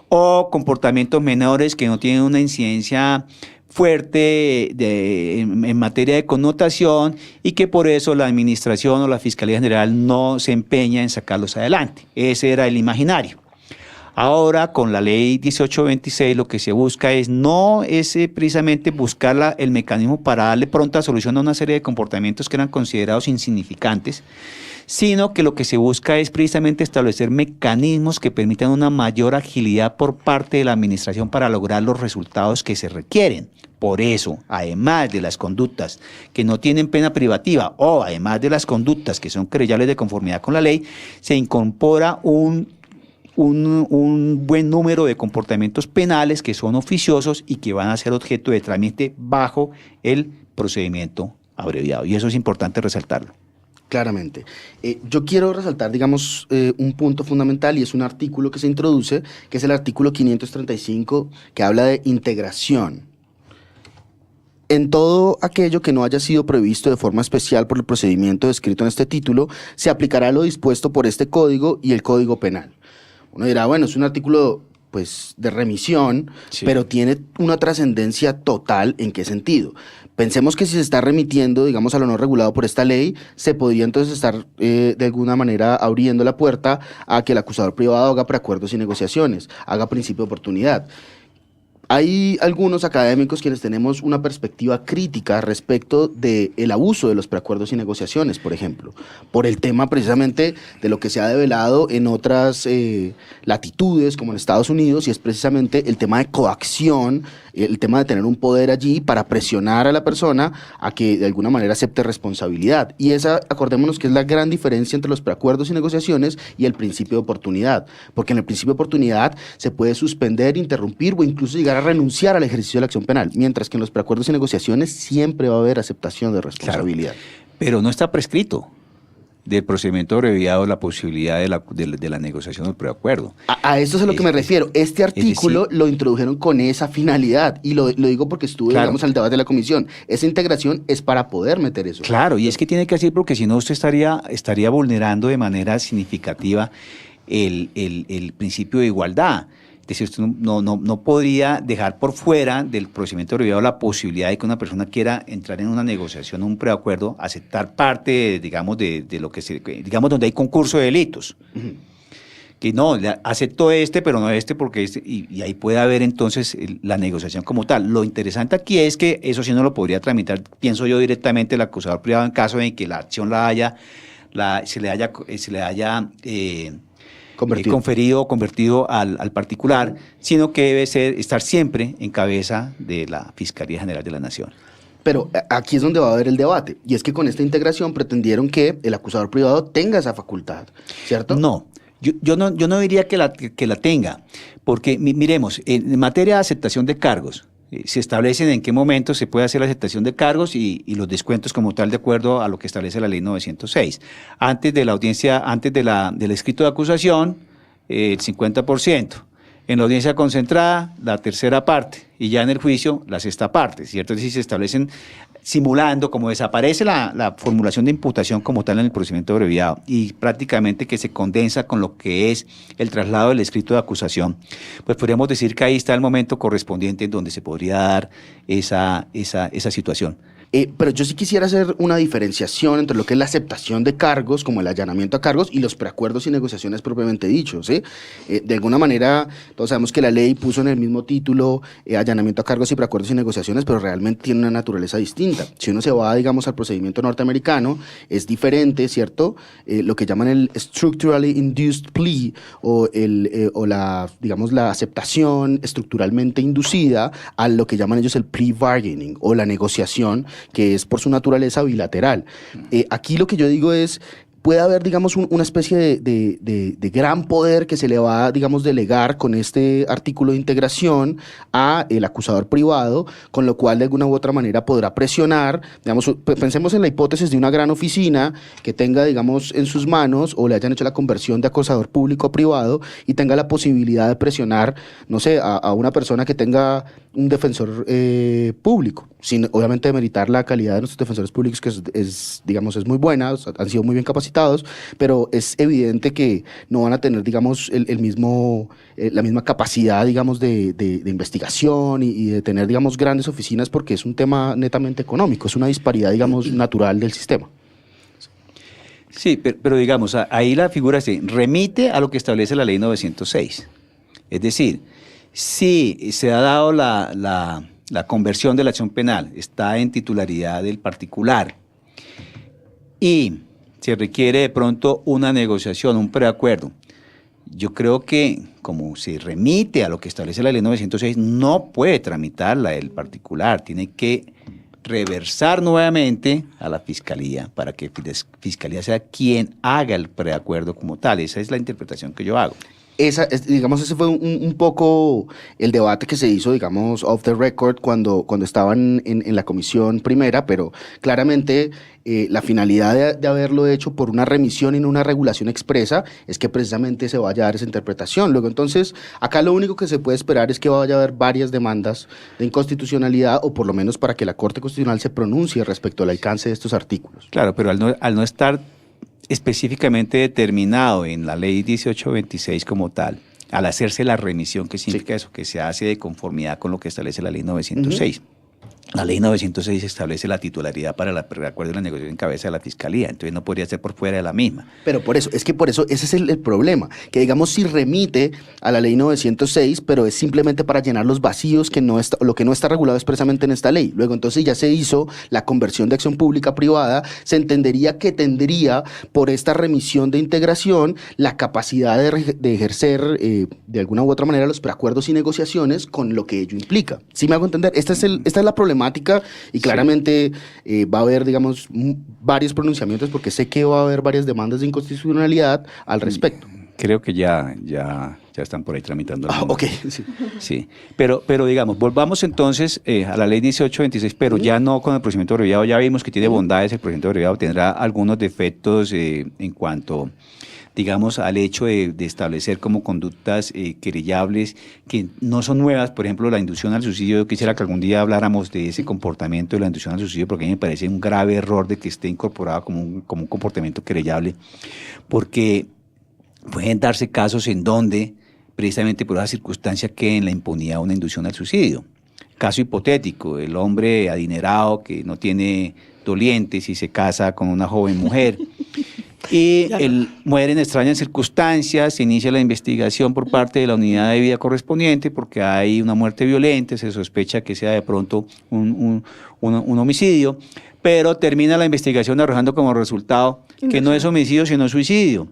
o comportamientos menores que no tienen una incidencia fuerte en materia de connotación y que por eso la administración o la Fiscalía General no se empeña en sacarlos adelante. Ese era el imaginario. Ahora, con la ley 1826, lo que se busca no es precisamente buscar el mecanismo para darle pronta solución a una serie de comportamientos que eran considerados insignificantes, sino que lo que se busca es precisamente establecer mecanismos que permitan una mayor agilidad por parte de la administración para lograr los resultados que se requieren. Por eso, además de las conductas que no tienen pena privativa o además de las conductas que son querellables de conformidad con la ley, se incorpora un buen número de comportamientos penales que son oficiosos y que van a ser objeto de trámite bajo el procedimiento abreviado. Y eso es importante resaltarlo. Claramente. Yo quiero resaltar, digamos, un punto fundamental, y es un artículo que se introduce, que es el artículo 535, que habla de integración. En todo aquello que no haya sido previsto de forma especial por el procedimiento descrito en este título, se aplicará lo dispuesto por este código y el Código Penal. Uno dirá, bueno, es un artículo pues de remisión, sí, pero tiene una trascendencia total. ¿En qué sentido? Pensemos que si se está remitiendo, digamos, a lo no regulado por esta ley, se podría entonces estar de alguna manera abriendo la puerta a que el acusador privado haga preacuerdos y negociaciones, haga principio de oportunidad. Hay algunos académicos quienes tenemos una perspectiva crítica respecto del abuso de los preacuerdos y negociaciones, por ejemplo, por el tema precisamente de lo que se ha develado en otras latitudes, como en Estados Unidos, y es precisamente el tema de coacción, el tema de tener un poder allí para presionar a la persona a que de alguna manera acepte responsabilidad. Y esa, acordémonos que es la gran diferencia entre los preacuerdos y negociaciones y el principio de oportunidad, porque en el principio de oportunidad se puede suspender, interrumpir o incluso llegar a renunciar al ejercicio de la acción penal, mientras que en los preacuerdos y negociaciones siempre va a haber aceptación de responsabilidad. Claro, pero no está prescrito del procedimiento abreviado la posibilidad de la negociación del preacuerdo. A eso es a lo que me refiero. Este artículo lo introdujeron con esa finalidad, y lo digo porque estuve, claro, digamos, al debate de la comisión. Esa integración es para poder meter eso. Claro, y es que tiene que así, porque si no usted estaría vulnerando de manera significativa el principio de igualdad. Es decir, usted no podría dejar por fuera del procedimiento abreviado la posibilidad de que una persona quiera entrar en una negociación, un preacuerdo, aceptar parte, digamos, de lo que digamos, donde hay concurso de delitos. Uh-huh. Que no, acepto pero no porque y ahí puede haber entonces la negociación como tal. Lo interesante aquí es que eso sí no lo podría tramitar, pienso yo, directamente el acusador privado en caso de que la acción se le haya convertido al particular, sino que debe estar siempre en cabeza de la Fiscalía General de la Nación. Pero aquí es donde va a haber el debate, y es que con esta integración pretendieron que el acusador privado tenga esa facultad, ¿cierto? No, yo no diría que la tenga, porque miremos, en materia de aceptación de cargos, se establecen en qué momento se puede hacer la aceptación de cargos y los descuentos como tal de acuerdo a lo que establece la ley 906. Antes de la audiencia, del escrito de acusación, el 50%. En la audiencia concentrada, la tercera parte. Y ya en el juicio, la sexta parte, ¿cierto? Es decir, se establecen simulando, como desaparece la formulación de imputación como tal en el procedimiento abreviado y prácticamente que se condensa con lo que es el traslado del escrito de acusación, pues podríamos decir que ahí está el momento correspondiente en donde se podría dar esa situación. Pero yo sí quisiera hacer una diferenciación entre lo que es la aceptación de cargos, como el allanamiento a cargos, y los preacuerdos y negociaciones propiamente dichos, ¿sí? De alguna manera, todos sabemos que la ley puso en el mismo título allanamiento a cargos y preacuerdos y negociaciones, pero realmente tiene una naturaleza distinta. Si uno se va, digamos, al procedimiento norteamericano, es diferente, ¿cierto? Lo que llaman el structurally induced plea, o la aceptación estructuralmente inducida, a lo que llaman ellos el plea bargaining, o la negociación, que es por su naturaleza bilateral. Aquí lo que yo digo es, puede haber, digamos, una especie de gran poder que se le va, digamos, delegar con este artículo de integración a el acusador privado, con lo cual de alguna u otra manera podrá presionar, digamos, pensemos en la hipótesis de una gran oficina que tenga, digamos, en sus manos o le hayan hecho la conversión de acusador público a privado y tenga la posibilidad de presionar, no sé, a una persona que tenga un defensor público, sin obviamente demeritar la calidad de nuestros defensores públicos, que digamos, es muy buena, han sido muy bien capacitados, pero es evidente que no van a tener, digamos, la misma capacidad, digamos, de investigación y de tener, digamos, grandes oficinas, porque es un tema netamente económico, es una disparidad, digamos, natural del sistema. Sí, pero digamos, ahí la figura se remite a lo que establece la ley 906. Es decir, si se ha dado la conversión de la acción penal, está en titularidad del particular y se requiere de pronto una negociación, un preacuerdo, yo creo que como se remite a lo que establece la ley 906, no puede tramitarla el particular, tiene que reversar nuevamente a la Fiscalía para que la Fiscalía sea quien haga el preacuerdo como tal. Esa es la interpretación que yo hago. Digamos, ese fue un poco el debate que se hizo, digamos, off the record cuando estaban en la comisión primera, pero claramente la finalidad de haberlo hecho por una remisión y no una regulación expresa es que precisamente se vaya a dar esa interpretación. Luego, entonces, acá lo único que se puede esperar es que vaya a haber varias demandas de inconstitucionalidad, o por lo menos para que la Corte Constitucional se pronuncie respecto al alcance de estos artículos. Claro, pero al no estar específicamente determinado en la ley 1826 como tal, al hacerse la remisión, ¿qué significa eso? Que se hace de conformidad con lo que establece la ley 906. La ley 906 establece la titularidad para el preacuerdo de la negociación en cabeza de la Fiscalía, entonces no podría ser por fuera de la misma. Pero por eso, ese es el problema, que digamos si remite a la ley 906, pero es simplemente para llenar los vacíos lo que no está regulado expresamente en esta ley. Luego entonces ya se hizo la conversión de acción pública a privada, se entendería que tendría por esta remisión de integración la capacidad de ejercer de alguna u otra manera los preacuerdos y negociaciones con lo que ello implica. ¿Sí me hago entender? Esta es la problemática y claramente va a haber, digamos, varios pronunciamientos, porque sé que va a haber varias demandas de inconstitucionalidad al respecto. Creo que ya están por ahí tramitando. Ok. Sí. Pero digamos, volvamos entonces a la ley 1826, pero ya no con el procedimiento abreviado. Ya vimos que tiene bondades, el procedimiento abreviado tendrá algunos defectos en cuanto, digamos, al hecho de establecer como conductas querellables que no son nuevas. Por ejemplo, la inducción al suicidio. Yo quisiera que algún día habláramos de ese comportamiento de la inducción al suicidio, porque a mí me parece un grave error de que esté incorporado como un comportamiento querellable, porque pueden darse casos en donde precisamente por esa circunstancia quede en la impunidad una inducción al suicidio. Caso hipotético, el hombre adinerado que no tiene dolientes y se casa con una joven mujer y él muere en extrañas circunstancias, se inicia la investigación por parte de la unidad de vida correspondiente porque hay una muerte violenta, se sospecha que sea de pronto un homicidio, pero termina la investigación arrojando como resultado que no es homicidio sino suicidio.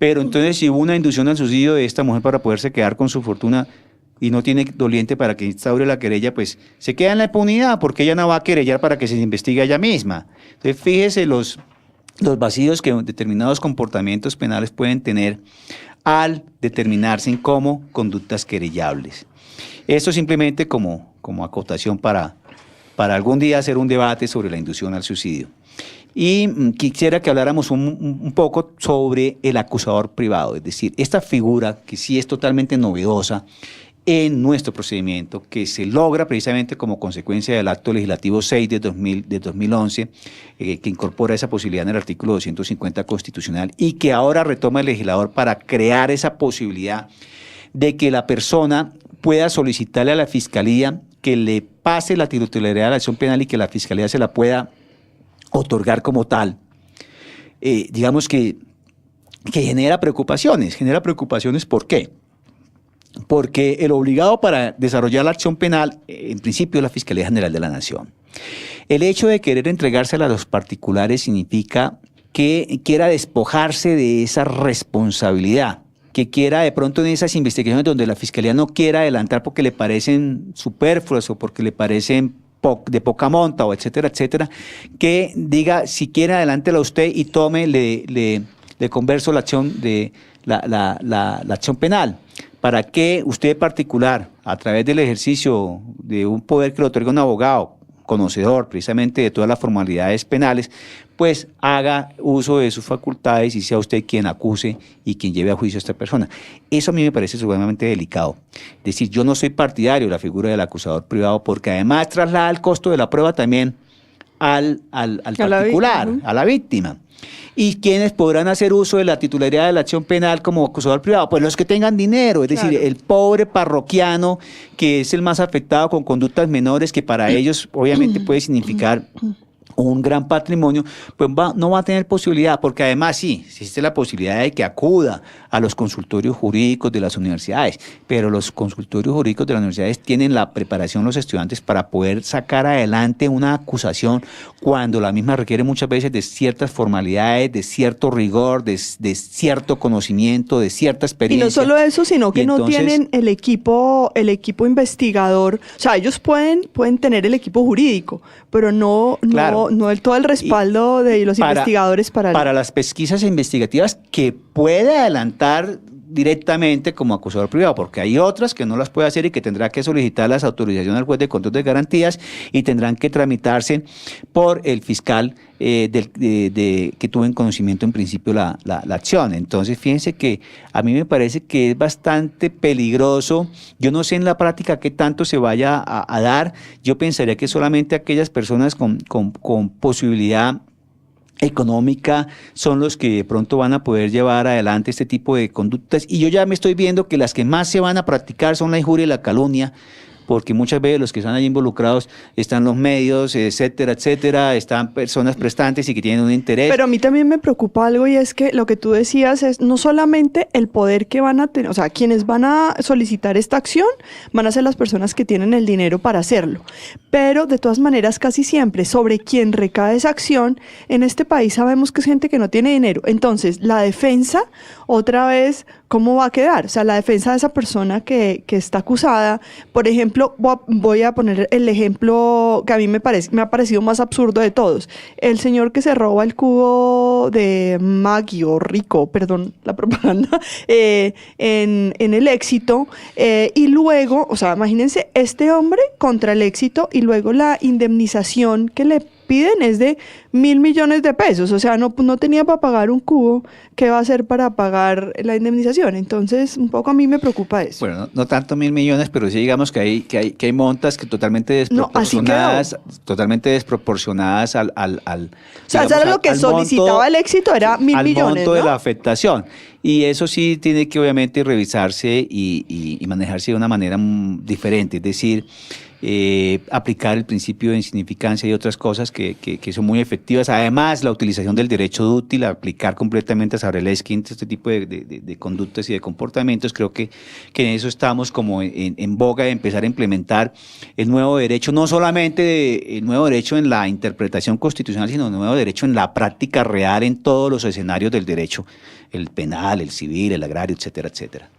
Pero entonces si hubo una inducción al suicidio de esta mujer para poderse quedar con su fortuna y no tiene doliente para que instaure la querella, pues se queda en la impunidad porque ella no va a querellar para que se investigue ella misma. Entonces fíjese los vacíos que determinados comportamientos penales pueden tener al determinarse como conductas querellables. Esto simplemente como acotación para algún día hacer un debate sobre la inducción al suicidio. Y quisiera que habláramos un poco sobre el acusador privado, es decir, esta figura que sí es totalmente novedosa en nuestro procedimiento, que se logra precisamente como consecuencia del acto legislativo 6 de 2011, que incorpora esa posibilidad en el artículo 250 constitucional y que ahora retoma el legislador para crear esa posibilidad de que la persona pueda solicitarle a la Fiscalía que le pase la titularidad de la acción penal y que la Fiscalía se la pueda otorgar como tal. Digamos que genera preocupaciones. ¿Por qué? Porque el obligado para desarrollar la acción penal, en principio, es la Fiscalía General de la Nación. El hecho de querer entregársela a los particulares significa que quiera despojarse de esa responsabilidad, que quiera de pronto en esas investigaciones donde la Fiscalía no quiera adelantar porque le parecen superfluas o porque le parecen de poca monta, o etcétera, etcétera, que diga, si quiere, adelántela usted y tome, le converso la acción la acción penal, para que usted en particular, a través del ejercicio de un poder que le otorga un abogado, conocedor precisamente de todas las formalidades penales, pues haga uso de sus facultades y sea usted quien acuse y quien lleve a juicio a esta persona. Eso a mí me parece sumamente delicado. Es decir, yo no soy partidario de la figura del acusador privado, porque además traslada el costo de la prueba también al particular, a la víctima. ¿Y quiénes podrán hacer uso de la titularidad de la acción penal como acusador privado? Pues los que tengan dinero, es decir, el pobre parroquiano, que es el más afectado con conductas menores, que para ellos obviamente puede significar un gran patrimonio, pues no va a tener posibilidad, porque además sí, existe la posibilidad de que acuda a los consultorios jurídicos de las universidades, pero los consultorios jurídicos de las universidades tienen la preparación los estudiantes para poder sacar adelante una acusación cuando la misma requiere muchas veces de ciertas formalidades, de cierto rigor, de cierto conocimiento, de cierta experiencia. Y no solo eso, sino que no tienen el equipo investigador, o sea, ellos pueden tener el equipo jurídico, pero no todo el respaldo de los investigadores para las pesquisas investigativas que puede adelantar directamente como acusador privado, porque hay otras que no las puede hacer y que tendrá que solicitar las autorizaciones al juez de control de garantías y tendrán que tramitarse por el fiscal que tuvo en conocimiento en principio la acción. Entonces, fíjense que a mí me parece que es bastante peligroso. Yo no sé en la práctica qué tanto se vaya a dar. Yo pensaría que solamente aquellas personas con posibilidad económica son los que de pronto van a poder llevar adelante este tipo de conductas, y yo ya me estoy viendo que las que más se van a practicar son la injuria y la calumnia, porque muchas veces los que están ahí involucrados están los medios, etcétera, etcétera, están personas prestantes y que tienen un interés. Pero a mí también me preocupa algo, y es que lo que tú decías es no solamente el poder que van a tener, o sea, quienes van a solicitar esta acción van a ser las personas que tienen el dinero para hacerlo, pero de todas maneras casi siempre sobre quien recae esa acción, en este país sabemos que es gente que no tiene dinero. Entonces, la defensa, otra vez, ¿cómo va a quedar? O sea, la defensa de esa persona que está acusada, por ejemplo, voy a poner el ejemplo que a mí me ha parecido más absurdo de todos. El señor que se roba el cubo de Maggi o Rico, perdón la propaganda, en el Éxito, y luego, o sea, imagínense, este hombre contra el Éxito, y luego la indemnización que le piden es de 1.000 millones de pesos, o sea, no tenía para pagar un cubo, ¿qué va a hacer para pagar la indemnización? Entonces, un poco a mí me preocupa eso. Bueno, no tanto 1.000 millones, pero sí digamos que hay montas que totalmente desproporcionadas, al o sea, ¿sabes lo que solicitaba el Éxito? Era 1.000 millones, al monto de ¿no? la afectación. Y eso sí tiene que obviamente revisarse y manejarse de una manera diferente, es decir, aplicar el principio de insignificancia y otras cosas que son muy efectivas. Además, la utilización del derecho útil, aplicar completamente a Sabreleskin este tipo de conductas y de comportamientos. Creo que en eso estamos como en boga de empezar a implementar el nuevo derecho, no solamente el nuevo derecho en la interpretación constitucional, sino el nuevo derecho en la práctica real en todos los escenarios del derecho, el penal, el civil, el agrario, etcétera, etcétera.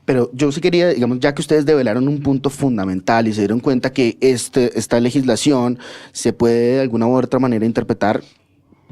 Pero yo sí quería, digamos, ya que ustedes develaron un punto fundamental y se dieron cuenta que esta legislación se puede de alguna u otra manera interpretar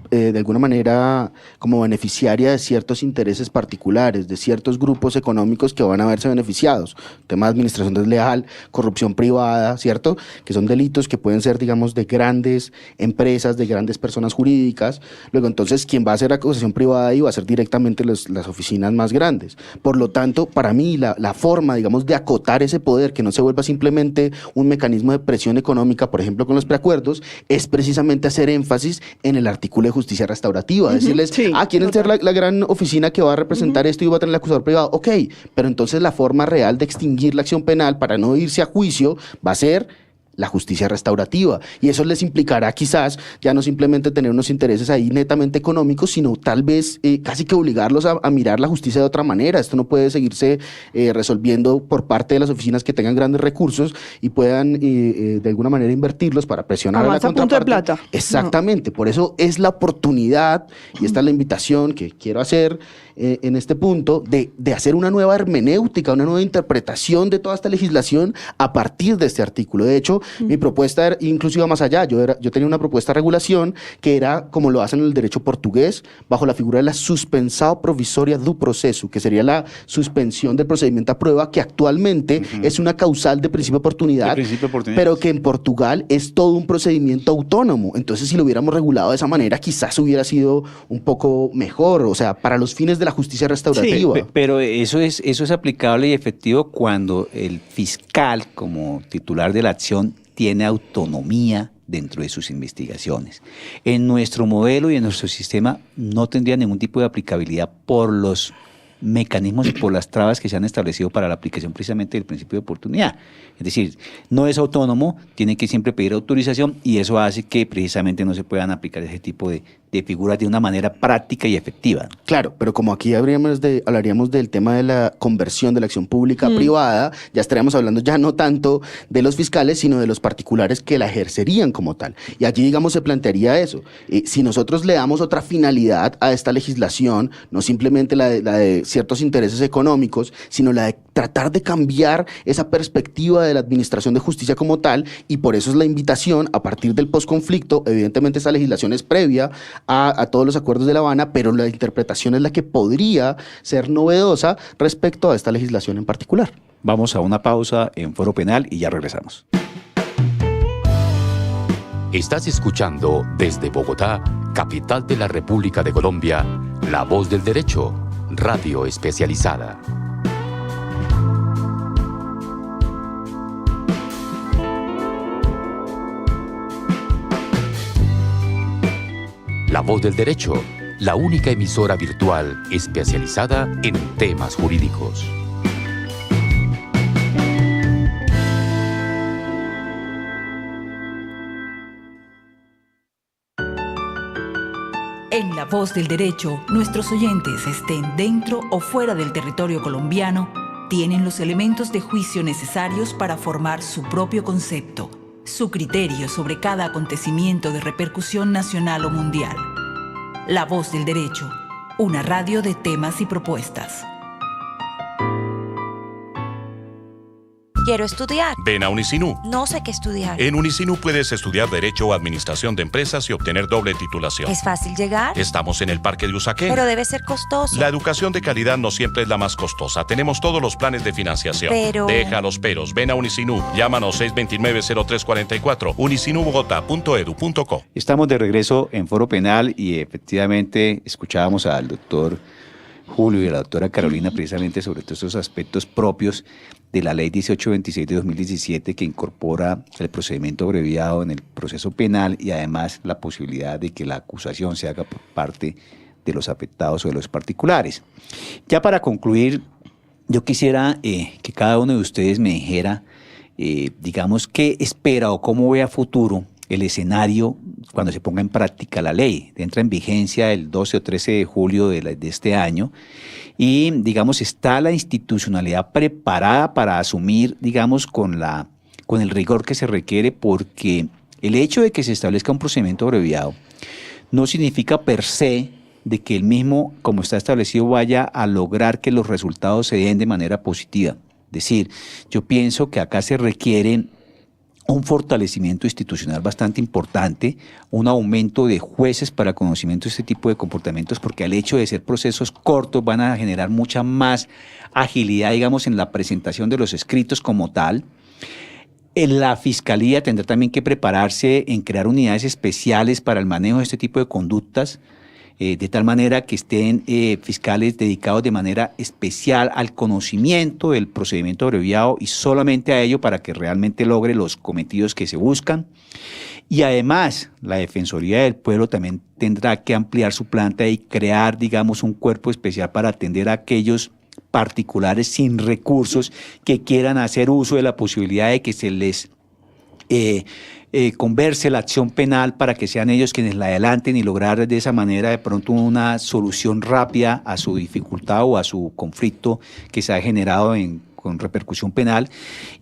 de alguna manera como beneficiaria de ciertos intereses particulares, de ciertos grupos económicos que van a verse beneficiados. Tema de administración desleal, corrupción privada, ¿cierto? Que son delitos que pueden ser, digamos, de grandes empresas, de grandes personas jurídicas. Luego, entonces, quien va a hacer acusación privada ahí va a ser directamente las oficinas más grandes. Por lo tanto, para mí, la forma, digamos, de acotar ese poder, que no se vuelva simplemente un mecanismo de presión económica, por ejemplo, con los preacuerdos, es precisamente hacer énfasis en el artículo de justicia restaurativa, decirles, sí, quieren ser la gran oficina que va a representar esto y va a tener el acusador privado, ok, pero entonces la forma real de extinguir la acción penal para no irse a juicio va a ser la justicia restaurativa, y eso les implicará quizás ya no simplemente tener unos intereses ahí netamente económicos, sino tal vez casi que obligarlos a mirar la justicia de otra manera. Esto no puede seguirse resolviendo por parte de las oficinas que tengan grandes recursos y puedan de alguna manera invertirlos para presionar a la contraparte. Punto de plata. Exactamente, por eso es la oportunidad, y esta es la invitación que quiero hacer en este punto, de hacer una nueva hermenéutica, una nueva interpretación de toda esta legislación a partir de este artículo. De hecho, hecho, mi propuesta era, incluso iba más allá. Yo tenía una propuesta de regulación que era, como lo hacen en el derecho portugués, bajo la figura de la suspensao provisoria do proceso, que sería la suspensión del procedimiento a prueba, que actualmente es una causal de principio de oportunidad, pero que en Portugal es todo un procedimiento autónomo. Entonces, si lo hubiéramos regulado de esa manera, quizás hubiera sido un poco mejor, o sea, para los fines de la justicia restaurativa. Sí, pero eso es aplicable y efectivo cuando el fiscal, como titular de la acción, tiene autonomía dentro de sus investigaciones. En nuestro modelo y en nuestro sistema no tendría ningún tipo de aplicabilidad por los mecanismos y por las trabas que se han establecido para la aplicación precisamente del principio de oportunidad. Es decir, no es autónomo, tiene que siempre pedir autorización y eso hace que precisamente no se puedan aplicar ese tipo de figuras de una manera práctica y efectiva. Claro, pero como aquí hablaríamos del tema de la conversión de la acción pública a privada, ya estaríamos hablando ya no tanto de los fiscales, sino de los particulares que la ejercerían como tal. Y allí, digamos, se plantearía eso. Si nosotros le damos otra finalidad a esta legislación, no simplemente la de ciertos intereses económicos, sino la de tratar de cambiar esa perspectiva de la administración de justicia como tal, y por eso es la invitación a partir del posconflicto. Evidentemente esa legislación es previa a todos los acuerdos de La Habana, pero la interpretación es la que podría ser novedosa respecto a esta legislación en particular. Vamos a una pausa en Foro Penal y ya regresamos. Estás escuchando desde Bogotá, capital de la República de Colombia, La Voz del Derecho, radio especializada. La Voz del Derecho, la única emisora virtual especializada en temas jurídicos. En La Voz del Derecho, nuestros oyentes, estén dentro o fuera del territorio colombiano, tienen los elementos de juicio necesarios para formar su propio concepto, su criterio sobre cada acontecimiento de repercusión nacional o mundial. La Voz del Derecho, una radio de temas y propuestas. Quiero estudiar. Ven a Unisinú. No sé qué estudiar. En Unisinú puedes estudiar Derecho o Administración de Empresas y obtener doble titulación. ¿Es fácil llegar? Estamos en el Parque de Usaquén. Pero debe ser costoso. La educación de calidad no siempre es la más costosa. Tenemos todos los planes de financiación. Pero... Deja los peros. Ven a Unisinú. Llámanos 629-0344. unisinubogotá.edu.co. Estamos de regreso en Foro Penal y efectivamente escuchábamos al doctor Julio y a la doctora Carolina precisamente sobre todos estos aspectos propios de la Ley 1826 de 2017 que incorpora el procedimiento abreviado en el proceso penal y además la posibilidad de que la acusación se haga por parte de los afectados o de los particulares. Ya para concluir, yo quisiera que cada uno de ustedes me dijera, digamos, qué espera o cómo ve a futuro el escenario cuando se ponga en práctica la ley. Entra en vigencia el 12 o 13 de julio de este año y, digamos, está la institucionalidad preparada para asumir, digamos, con el rigor que se requiere, porque el hecho de que se establezca un procedimiento abreviado no significa per se de que el mismo, como está establecido, vaya a lograr que los resultados se den de manera positiva. Es decir, yo pienso que acá se requiere un fortalecimiento institucional bastante importante, un aumento de jueces para conocimiento de este tipo de comportamientos, porque al hecho de ser procesos cortos van a generar mucha más agilidad, digamos, en la presentación de los escritos como tal. La Fiscalía tendrá también que prepararse en crear unidades especiales para el manejo de este tipo de conductas, de tal manera que estén fiscales dedicados de manera especial al conocimiento del procedimiento abreviado y solamente a ello para que realmente logre los cometidos que se buscan. Y además, la Defensoría del Pueblo también tendrá que ampliar su planta y crear, digamos, un cuerpo especial para atender a aquellos particulares sin recursos que quieran hacer uso de la posibilidad de que se les converse la acción penal para que sean ellos quienes la adelanten y lograr de esa manera de pronto una solución rápida a su dificultad o a su conflicto que se ha generado con repercusión penal.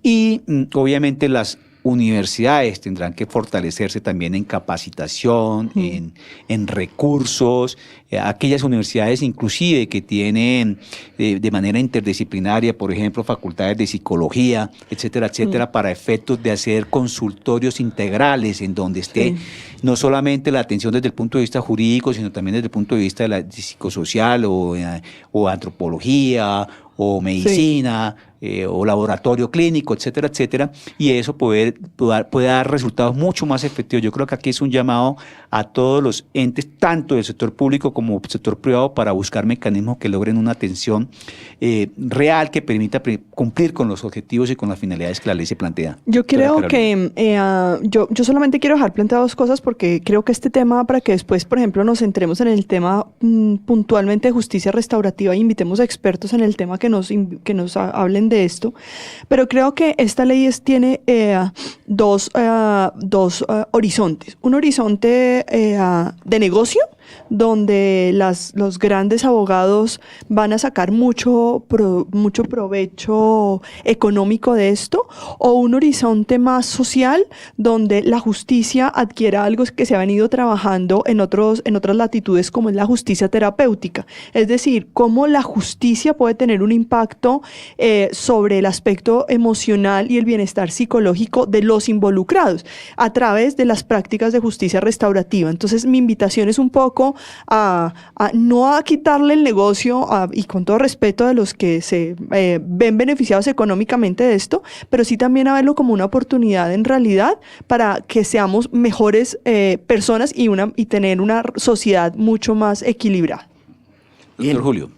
Y obviamente las universidades tendrán que fortalecerse también en capacitación, en recursos. Aquellas universidades inclusive que tienen de manera interdisciplinaria, por ejemplo, facultades de psicología, etcétera, etcétera, para efectos de hacer consultorios integrales en donde esté no solamente la atención desde el punto de vista jurídico, sino también desde el punto de vista de la psicosocial o antropología o medicina, o laboratorio clínico, etcétera, etcétera, y eso puede dar resultados mucho más efectivos. Yo creo que aquí es un llamado a todos los entes, tanto del sector público como del sector privado, para buscar mecanismos que logren una atención real que permita cumplir con los objetivos y con las finalidades que la ley se plantea. Yo creo que yo solamente quiero dejar planteadas dos cosas, porque creo que este tema, para que después, por ejemplo, nos centremos en el tema puntualmente de justicia restaurativa e invitemos a expertos en el tema que nos hablen de esto, pero creo que esta ley tiene dos horizontes. Un horizonte de negocio, donde los grandes abogados van a sacar mucho provecho económico de esto, o un horizonte más social, donde la justicia adquiera algo que se ha venido trabajando en otras latitudes, como es la justicia terapéutica. Es decir, cómo la justicia puede tener un impacto sobre el aspecto emocional y el bienestar psicológico de los involucrados a través de las prácticas de justicia restaurativa. Entonces, mi invitación es un poco no a quitarle el negocio, y con todo respeto de los que se ven beneficiados económicamente de esto, pero sí también a verlo como una oportunidad en realidad para que seamos mejores personas y tener una sociedad mucho más equilibrada. Doctor Julio.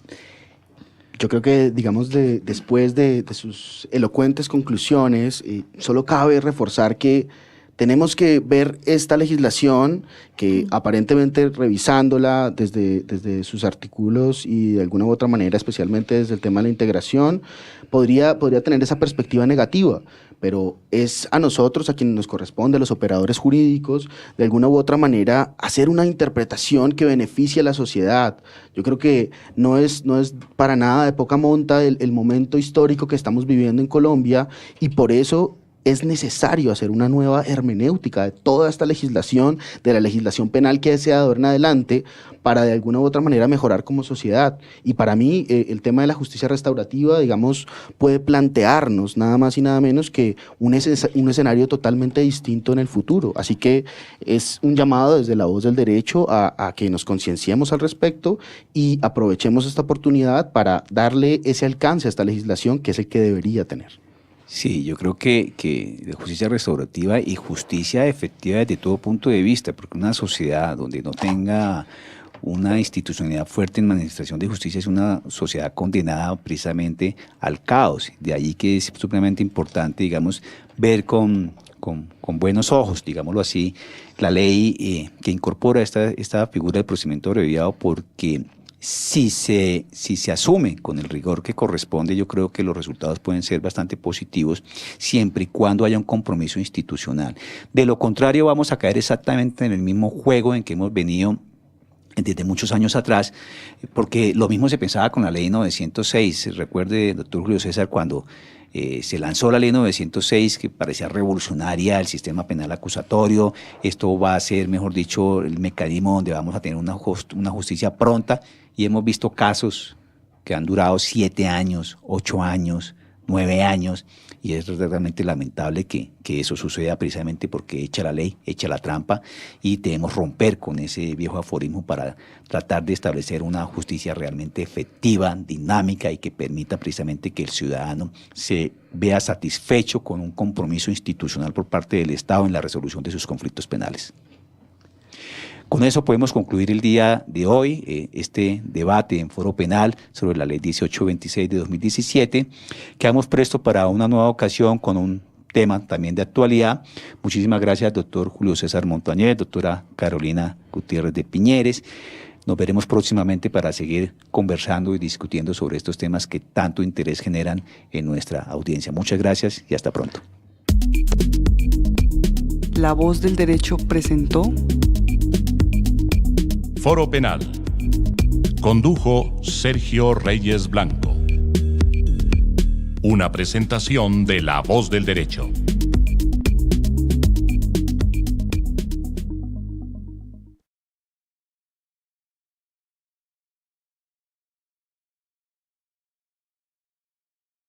Yo creo que, digamos, después de sus elocuentes conclusiones, solo cabe reforzar que tenemos que ver esta legislación que aparentemente, revisándola desde sus artículos y de alguna u otra manera, especialmente desde el tema de la integración, podría tener esa perspectiva negativa, pero es a nosotros, a quienes nos corresponde, a los operadores jurídicos, de alguna u otra manera, hacer una interpretación que beneficie a la sociedad. Yo creo que no es para nada de poca monta el momento histórico que estamos viviendo en Colombia, y por eso es necesario hacer una nueva hermenéutica de toda esta legislación, de la legislación penal que se adorna adelante, para de alguna u otra manera mejorar como sociedad. Y para mí el tema de la justicia restaurativa, digamos, puede plantearnos nada más y nada menos que un escenario totalmente distinto en el futuro. Así que es un llamado desde La Voz del Derecho a que nos concienciemos al respecto y aprovechemos esta oportunidad para darle ese alcance a esta legislación, que es el que debería tener. Sí, yo creo que de justicia restaurativa y justicia efectiva desde todo punto de vista, porque una sociedad donde no tenga una institucionalidad fuerte en la administración de justicia es una sociedad condenada precisamente al caos. De ahí que es supremamente importante, digamos, ver con buenos ojos, digámoslo así, la ley que incorpora esta figura del procedimiento abreviado, porque si se asume con el rigor que corresponde, yo creo que los resultados pueden ser bastante positivos, siempre y cuando haya un compromiso institucional. De lo contrario, vamos a caer exactamente en el mismo juego en que hemos venido desde muchos años atrás, porque lo mismo se pensaba con la ley 906. Recuerde, doctor Julio César, cuando se lanzó la ley 906, que parecía revolucionaria el sistema penal acusatorio. Esto va a ser, mejor dicho, el mecanismo donde vamos a tener una justicia pronta, y hemos visto casos que han durado 7 años, 8 años, 9 años, y es realmente lamentable que eso suceda, precisamente porque echa la ley, echa la trampa, y debemos romper con ese viejo aforismo para tratar de establecer una justicia realmente efectiva, dinámica, y que permita precisamente que el ciudadano se vea satisfecho con un compromiso institucional por parte del Estado en la resolución de sus conflictos penales. Con eso podemos concluir el día de hoy, este debate en Foro Penal sobre la Ley 1826 de 2017. Quedamos prestos para una nueva ocasión con un tema también de actualidad. Muchísimas gracias, doctor Julio César Montañez, doctora Carolina Gutiérrez de Piñeres. Nos veremos próximamente para seguir conversando y discutiendo sobre estos temas que tanto interés generan en nuestra audiencia. Muchas gracias y hasta pronto. La Voz del Derecho presentó Foro Penal. Condujo Sergio Reyes Blanco. Una presentación de La Voz del Derecho.